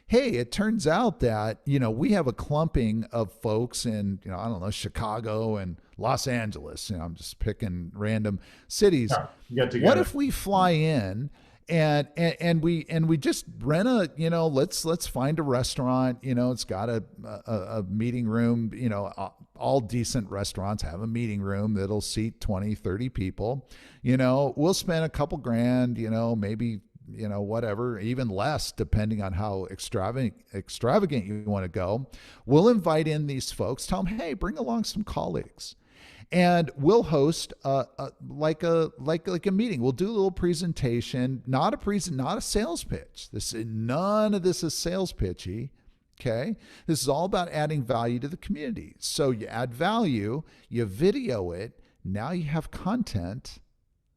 S3: Hey, it turns out that, we have a clumping of folks in, I don't know, Chicago and Los Angeles. I'm just picking random cities.
S2: Yeah, get together.
S3: What if we fly in and we just rent let's find a restaurant, it's got a meeting room, all decent restaurants have a meeting room that'll seat 20, 30 people. We'll spend a couple grand, maybe whatever, even less, depending on how extravagant you want to go. We'll invite in these folks, tell them, hey, bring along some colleagues. And we'll host like a meeting. We'll do a little presentation, not a sales pitch. None of this is sales pitchy. Okay. This is all about adding value to the community. So you add value, you video it. Now you have content.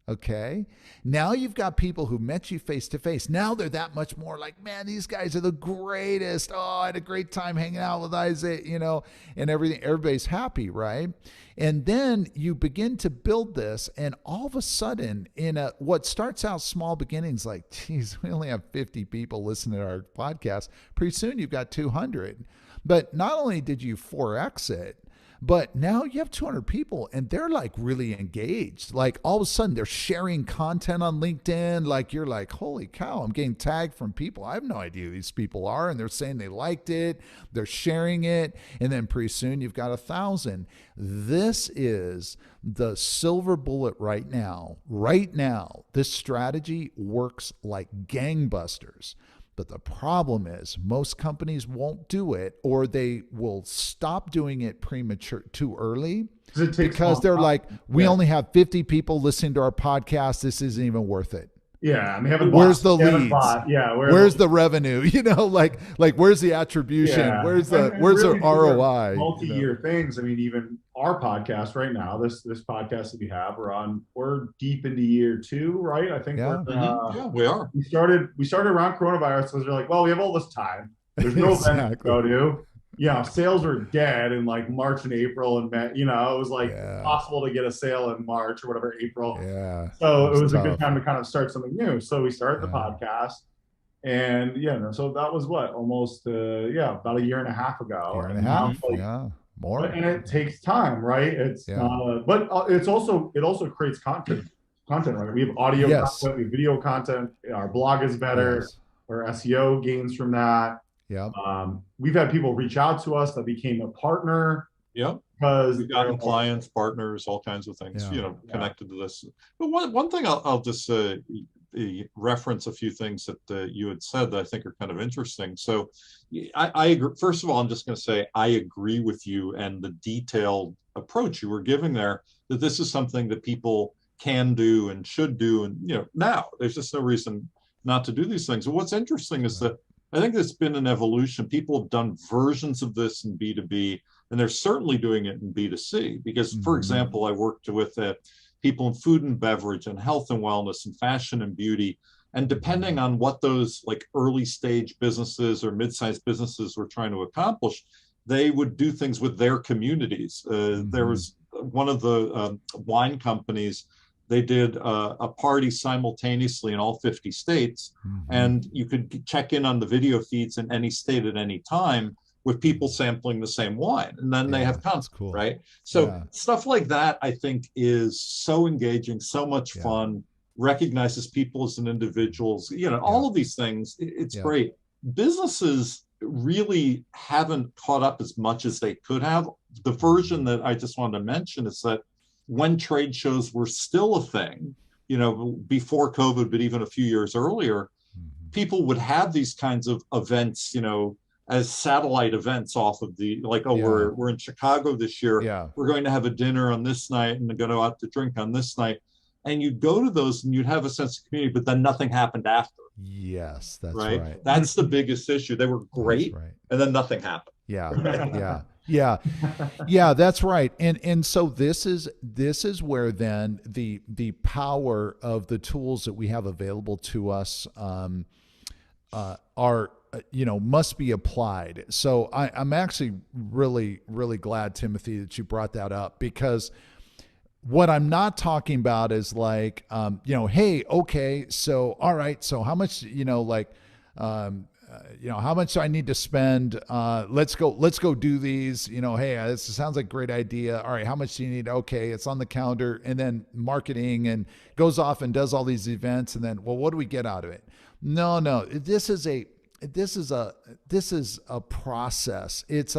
S3: Okay. Now you've got people who met you face to face. Now they're that much more like, man, these guys are the greatest. Oh, I had a great time hanging out with Isaac, and everything. Everybody's happy, right? And then you begin to build this, and all of a sudden, what starts out small beginnings, like, geez, we only have 50 people listening to our podcast. Pretty soon you've got 200. But not only did you 4X it, but now you have 200 people and they're like really engaged. Like all of a sudden they're sharing content on LinkedIn. Like you're like, holy cow, I'm getting tagged from people. I have no idea who these people are. And they're saying they liked it. They're sharing it. And then pretty soon you've got 1,000. This is the silver bullet right now. Right now, this strategy works like gangbusters. But the problem is most companies won't do it, or they will stop doing it too early because they're like, we only have 50 people listening to our podcast. This isn't even worth it.
S2: Yeah, and they haven't.
S3: Where's the leads?
S2: Yeah,
S3: where's the revenue? Like where's the attribution?
S2: Yeah.
S3: Where's the
S2: really
S3: ROI?
S2: Multi-year things. I mean, even our podcast right now, this podcast that we have, we're deep into year 2, right? I think
S1: we are.
S2: We started around coronavirus because they're like, well, we have all this time. There's no event to go to. Sales are dead in like March and April and May. It was like possible to get a sale in March or whatever, April.
S3: Yeah.
S2: So it was a good time to kind of start something new. So we started the podcast, and so that was what, almost about a year and a half ago.
S3: Year and a half, more.
S2: And it takes time, right? It's not but it also creates content, right? We have audio content, we have video content. Our blog is better. Our SEO gains from that.
S3: Yeah.
S2: We've had people reach out to us that became a partner.
S1: Yeah.
S2: Because
S1: we've gotten clients, partners, all kinds of things, connected to this. But one thing I'll just reference a few things that you had said that I think are kind of interesting. So I agree. First of all, I'm just going to say I agree with you and the detailed approach you were giving there, that this is something that people can do and should do. And, now there's just no reason not to do these things. And what's interesting is that I think there's been an evolution. People have done versions of this in B2B, and they're certainly doing it in B2C. Because, for example, I worked with people in food and beverage and health and wellness and fashion and beauty. And depending on what those like early stage businesses or mid-sized businesses were trying to accomplish, they would do things with their communities. There was one of the wine companies. They did a party simultaneously in all 50 states, and you could check in on the video feeds in any state at any time with people sampling the same wine. And then they have content, right? So stuff like that, I think, is so engaging, so much fun, recognizes people as an individuals, all of these things. It's great. Businesses really haven't caught up as much as they could have. The version that I just wanted to mention is that when trade shows were still a thing, before COVID, but even a few years earlier, people would have these kinds of events, as satellite events off of we're in Chicago this year. Yeah. We're going to have a dinner on this night and going to go out to drink on this night. And you'd go to those and you'd have a sense of community, but then nothing happened after.
S3: Yes, that's right.
S1: That's the biggest issue. They were great, and then nothing happened. Yeah, that's right. And so this is where then the power of the tools that we have available to us are
S3: must be applied. So I'm actually really, really glad, Timothy, that you brought that up, because what I'm not talking about is like, hey, okay, so, all right, so how much, how much I need to spend? Let's go do these. Hey, this sounds like a great idea. All right, how much do you need? Okay, it's on the calendar, and then marketing, and goes off and does all these events, and then, well, what do we get out of it? No, this is a process. It's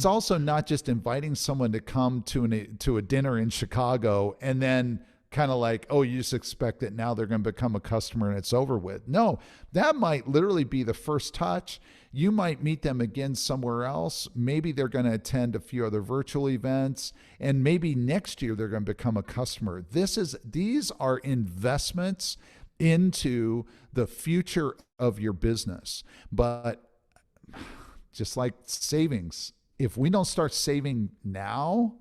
S3: also not just inviting someone to come to a dinner in Chicago and then kind of like, oh, you just expect that now they're going to become a customer and it's over with. No, that might literally be the first touch. You might meet them again somewhere else. Maybe they're going to attend a few other virtual events, and maybe next year they're going to become a customer. These are investments into the future of your business. But just like savings, if we don't start saving now,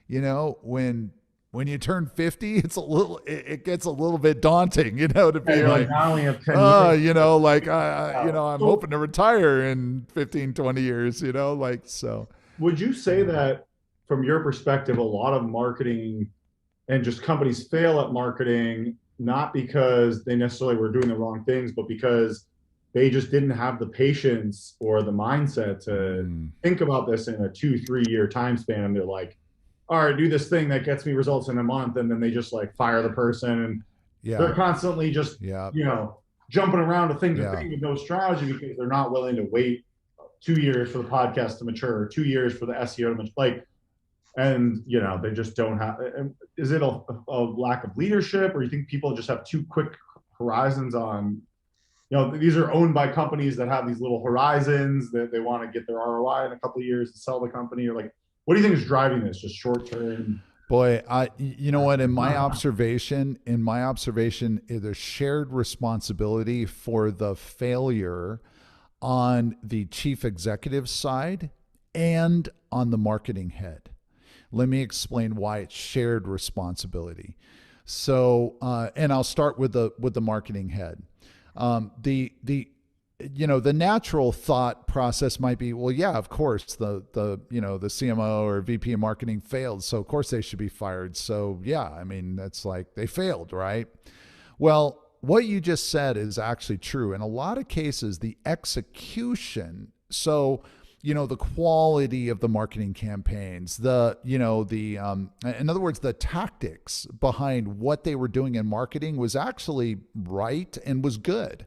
S3: when you turn 50, it gets a little bit daunting, to be like,
S2: I only have 10 years.
S3: I'm hoping to retire in 15, 20 years, so.
S2: Would you say that from your perspective, a lot of marketing and just companies fail at marketing, not because they necessarily were doing the wrong things, but because they just didn't have the patience or the mindset to think about this in a 2-3 year time span? And they're like, all right, do this thing that gets me results in a month. And then they just like fire the person, and they're constantly just, jumping around to thing to thing with no strategy, because they're not willing to wait 2 years for the podcast to mature, 2 years for the SEO to mature. And they just don't have. Is it a lack of leadership, or you think people just have too quick horizons on? These are owned by companies that have these little horizons that they want to get their ROI in a couple of years and sell the company, or like, what do you think is driving this? Just short term?
S3: Boy, you know what? In my observation, there's shared responsibility for the failure on the chief executive side and on the marketing head. Let me explain why it's shared responsibility. So, and I'll start with the marketing head. The natural thought process might be, well, yeah, of course, the CMO or VP of marketing failed, so of course they should be fired. So yeah, I mean, that's like they failed, right? Well, what you just said is actually true. In a lot of cases, the execution, so the quality of the marketing campaigns, in other words, the tactics behind what they were doing in marketing was actually right and was good.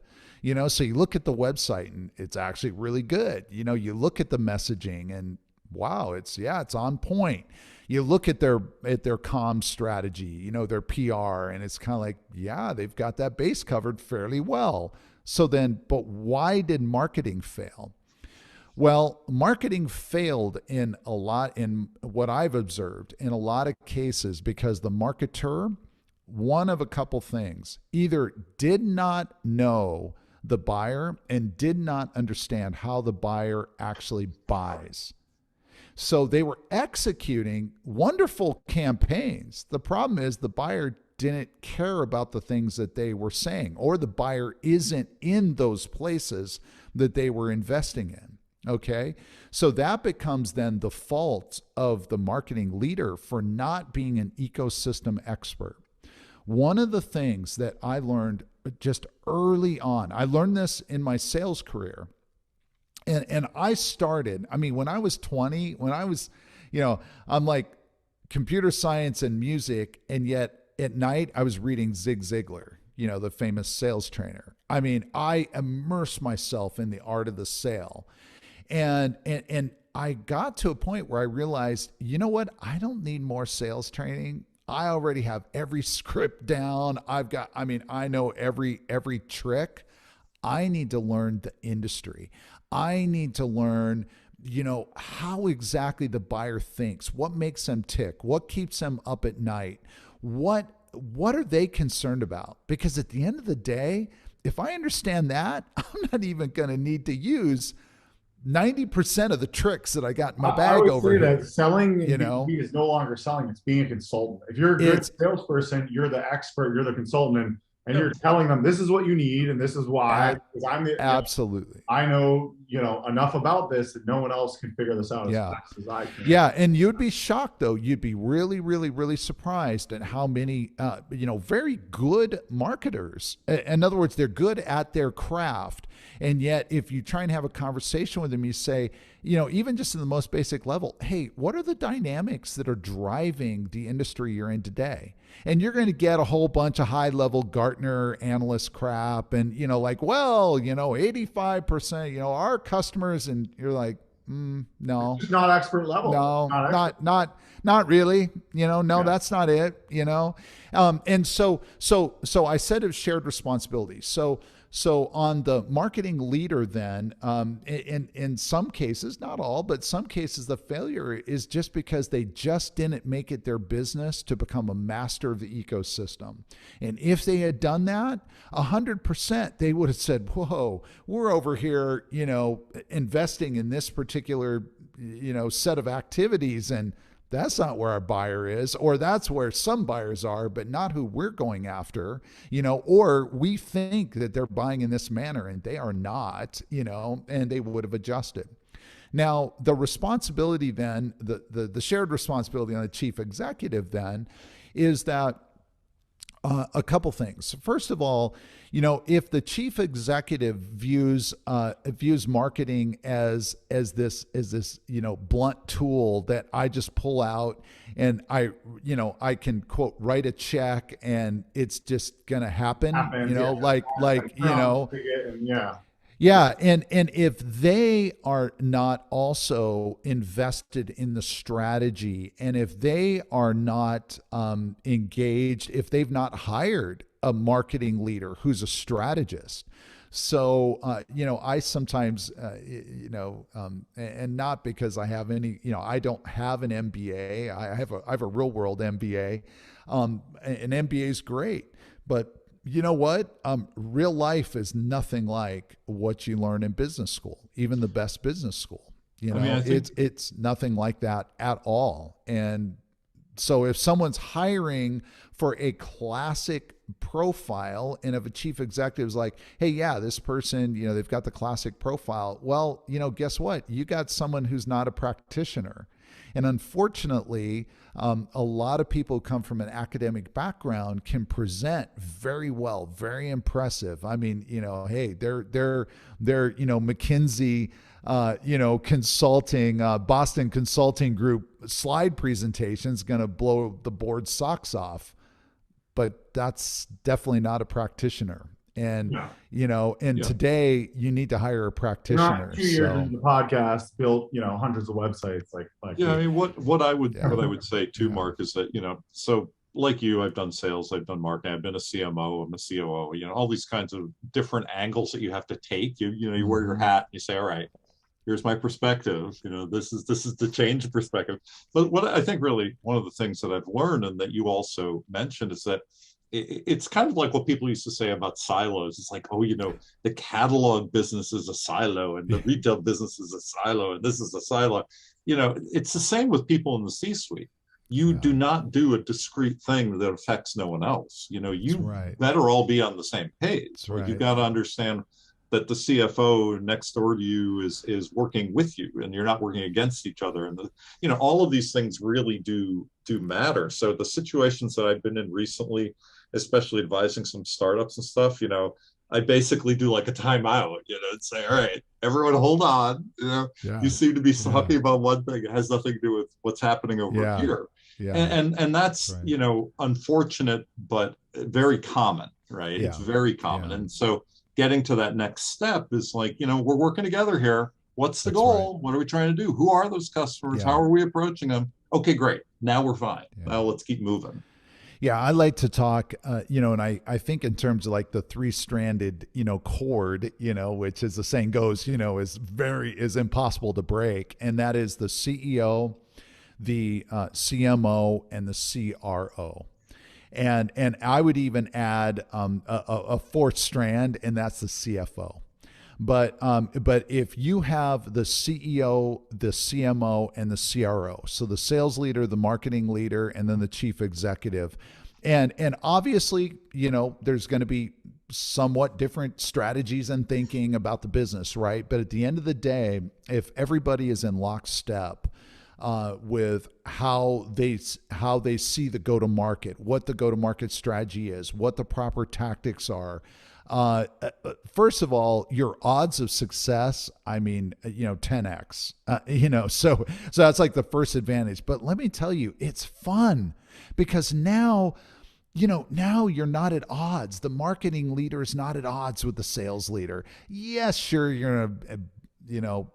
S3: So you look at the website and it's actually really good. You look at the messaging and wow, it's on point. You look at their comm strategy, their PR, and it's kind of like, yeah, they've got that base covered fairly well. So then, but why did marketing fail? Well, marketing failed in what I've observed in a lot of cases because the marketer, one of a couple things, either did not know the buyer and did not understand how the buyer actually buys. So they were executing wonderful campaigns. The problem is the buyer didn't care about the things that they were saying, or the buyer isn't in those places that they were investing in. Okay. So that becomes then the fault of the marketing leader for not being an ecosystem expert. One of the things that I learned just early on, I learned this in my sales career. And I started, when I was 20, I'm like computer science and music. And yet at night I was reading Zig Ziglar, the famous sales trainer. I immersed myself in the art of the sale. And I got to a point where I realized, you know what? I don't need more sales training. I already have every script down. I know every trick. I need to learn the industry. I need to learn, how exactly the buyer thinks, what makes them tick, what keeps them up at night, what are they concerned about? Because at the end of the day, if I understand that, I'm not even going to need to use 90% of the tricks that I got in my bag over here.
S2: That selling B2B is no longer selling, it's being a consultant. If you're a good salesperson, you're the expert, you're the consultant, and you're telling them this is what you need and this is why. Because
S3: Absolutely.
S2: I know, enough about this that no one else can figure this out as
S3: Yeah.
S2: fast as I can.
S3: Yeah, and you'd be shocked though. You'd be really, really, really surprised at how many, very good marketers. In other words, they're good at their craft, and yet if you try and have a conversation with them, you say, even just in the most basic level, hey, what are the dynamics that are driving the industry you're in today? And you're going to get a whole bunch of high-level Gartner analyst crap, and 85%, our customers, and you're like, no,
S2: It's not expert level.
S3: no,
S2: Not
S3: not really. No,
S2: Yeah.
S3: that's not it. And so I said it was shared responsibility. So on the marketing leader, then, in some cases, not all, but some cases, the failure is just because they just didn't make it their business to become a master of the ecosystem. And if they had done that, 100%, they would have said, "Whoa, we're over here, investing in this particular, set of activities, and that's not where our buyer is, or that's where some buyers are, but not who we're going after, or we think that they're buying in this manner and they are not, and they would have adjusted." Now, the responsibility then, the shared responsibility on the chief executive then is that a couple things. First of all, if the chief executive views marketing as this blunt tool that I just pull out and I can quote write a check and it's just gonna happen, Yeah, and if they are not also invested in the strategy, and if they are not engaged, if they've not hired a marketing leader who's a strategist. So, I sometimes, and not because I have any, I don't have an MBA. I have a real world MBA. An MBA is great, but you know what? Real life is nothing like what you learn in business school, even the best business school. It's nothing like that at all. And so if someone's hiring for a classic profile, and if a chief executive is like, hey, yeah, this person, they've got the classic profile. Well, guess what? You got someone who's not a practitioner. And unfortunately, a lot of people who come from an academic background can present very well, very impressive. I mean, hey, they're McKinsey, consulting, Boston Consulting Group slide presentation's going to blow the board's socks off, but that's definitely not a practitioner. And, today you need to hire a practitioner.
S2: Not 2 years into the podcast, built, hundreds of websites like.
S1: Yeah, I mean, what I would say too, Mark, is that, so like you, I've done sales, I've done marketing, I've been a CMO, I'm a COO, all these kinds of different angles that you have to take. You wear your hat, and you say, all right, here's my perspective. This is the change perspective. But what I think really one of the things that I've learned, and that you also mentioned, is that it's kind of like what people used to say about silos. It's like, the catalog business is a silo and the retail business is a silo and this is a silo. It's the same with people in the C-suite. You do not do a discrete thing that affects no one else. Better all be on the same page.
S3: Right.
S1: You got to understand that the CFO next door to you is working with you, and you're not working against each other. And all of these things really do matter. So the situations that I've been in recently, especially advising some startups and stuff, I basically do like a timeout, and say, all right, everyone hold on. You seem to be talking about one thing. It has nothing to do with what's happening over here.
S3: Yeah.
S1: And that's,
S3: right.
S1: Unfortunate, but very common, right?
S3: Yeah.
S1: It's very common.
S3: Yeah.
S1: And so getting to that next step is like, we're working together here. What's the
S3: That's
S1: and
S3: right.
S1: what are we trying to do? Who are those customers?
S3: Yeah.
S1: How are we approaching them? Okay, great. Now we're fine.
S3: Yeah.
S1: Now let's keep moving.
S3: Yeah, I like to talk, and I think in terms of like the three-stranded, cord, which as the saying goes, is impossible to break. And that is the CEO, the CMO, and the CRO. And I would even add a fourth strand, and that's the CFO. But if you have the CEO, the CMO, and the CRO, so the sales leader, the marketing leader, and then the chief executive, and obviously, there's going to be somewhat different strategies and thinking about the business, right? But at the end of the day, if everybody is in lockstep with how they see the go to market, what the go to market strategy is, what the proper tactics are. First of all, your odds of success, 10x, so that's like the first advantage. But let me tell you, it's fun because now you're not at odds. The marketing leader is not at odds with the sales leader. Yes, sure, you're going to,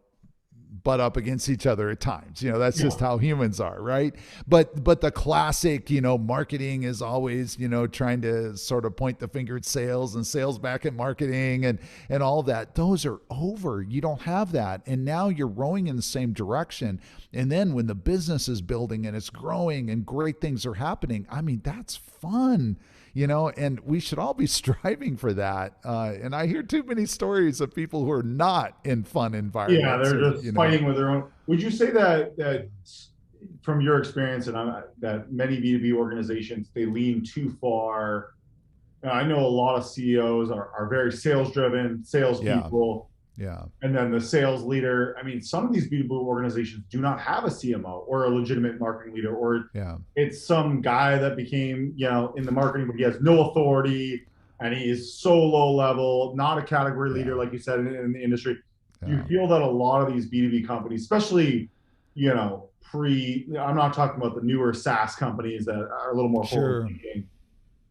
S3: butt up against each other at times. That's just how humans are, right? But the classic, marketing is always, trying to sort of point the finger at sales and sales back at marketing and all that. Those are over. You don't have that. And now you're rowing in the same direction. And then when the business is building and it's growing and great things are happening, that's fun. And we should all be striving for that. And I hear too many stories of people who are not in fun environments.
S2: Yeah, they're just fighting with their own. Would you say that from your experience that many B2B organizations, they lean too far? I know a lot of CEOs are very sales driven, salespeople.
S3: Yeah.
S2: And then the sales leader. Some of these B2B organizations do not have a CMO or a legitimate marketing leader, or it's some guy that became, in the marketing, but he has no authority and he is so low level, not a category leader, like you said, in the industry. Do you feel that a lot of these B2B companies, especially, I'm not talking about the newer SaaS companies that are a little more forward thinking,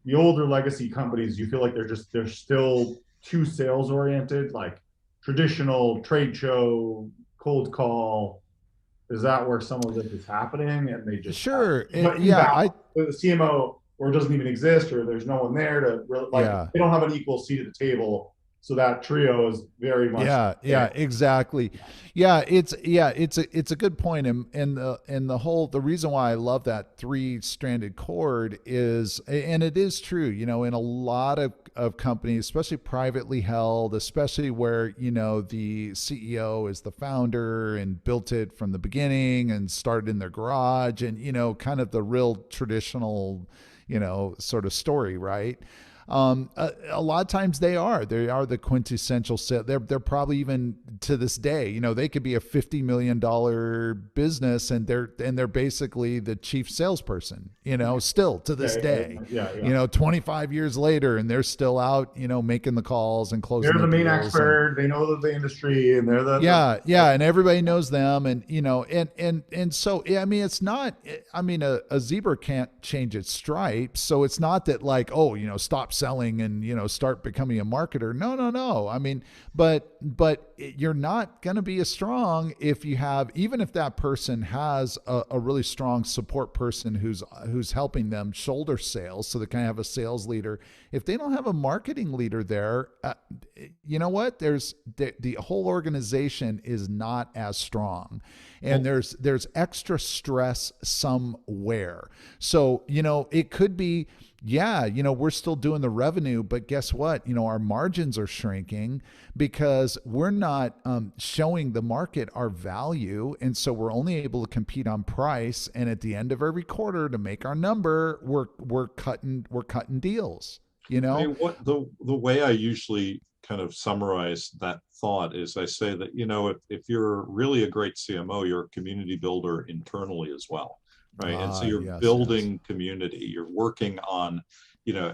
S2: the older legacy companies, you feel like they're still too sales oriented, like traditional trade show, cold call? Is that where some of this is happening? And they just the CMO, or it doesn't even exist, or there's no one there to really, they don't have an equal seat at the table. So that trio is very much
S3: exactly. It's a good point. And the reason why I love that 3-stranded cord is, and it is true, in a lot of companies, especially privately held, especially where, the CEO is the founder and built it from the beginning and started in their garage and, kind of the real traditional, sort of story, right? A lot of times they are the quintessential set. They're probably, even to this day, they could be a $50 million business and they're basically the chief salesperson, still to this day, 25 years later, and they're still out, making the calls and closing.
S2: They're the main expert. They know the industry, and they're
S3: and everybody knows them, and and so it's not. A zebra can't change its stripes, so it's not that like, stop selling and start becoming a marketer. No. But you're not going to be as strong if you have, even if that person has a really strong support person who's helping them shoulder sales, so they kind of have a sales leader. If they don't have a marketing leader there, you know what? There's the whole organization is not as strong, and there's extra stress somewhere. So it could be. We're still doing the revenue, but guess what? Our margins are shrinking because we're not showing the market our value. And so we're only able to compete on price. And at the end of every quarter, to make our number, we're cutting deals,
S1: What the way I usually kind of summarize that thought is I say that, if you're really a great CMO, you're a community builder internally as well. Right. And so you're building community, you're working on,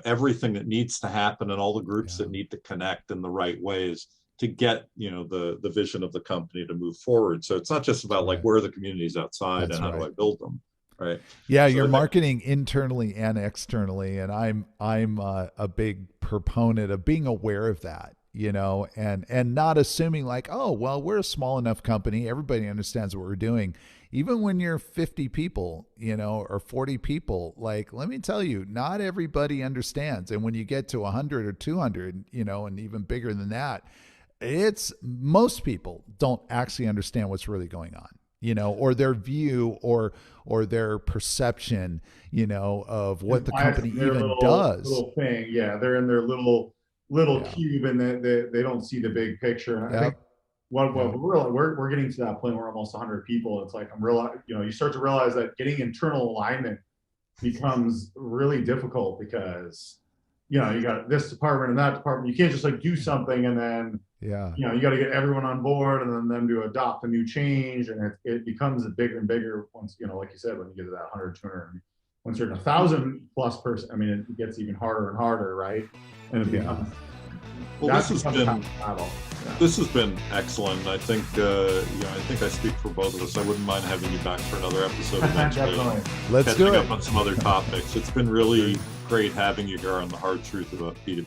S1: everything that needs to happen and all the groups that need to connect in the right ways to get, the vision of the company to move forward. So it's not just about like, where are the communities outside and how do I build them? Right.
S3: Yeah. So you're marketing internally and externally. And I'm a big proponent of being aware of that. And not assuming like, oh, well, we're a small enough company, everybody understands what we're doing. Even when you're 50 people, or 40 people, like, let me tell you, not everybody understands. And when you get to 100 or 200, and even bigger than that, most people don't actually understand what's really going on, or their view or their perception, of what the company even does.
S2: Little thing. Yeah. They're in their little little
S3: Yeah.
S2: cube, and they don't see the big picture. And I think what we're getting to that point where we're almost 100 people. It's like you start to realize that getting internal alignment becomes really difficult because you got this department and that department. You can't just like do something and then you got to get everyone on board and then them to adopt a new change, and it becomes bigger and bigger once like you said, when you get to that 100, 200. Once you're in 1,000 plus person, I mean, it gets even harder and harder, right? And it becomes.
S1: Well, this has been excellent. I think I think I speak for both of us. I wouldn't mind having you back for another episode eventually.
S3: Let's do it.
S1: Catching up on some other topics. It's been really great having you here on The Hard Truth about B2B.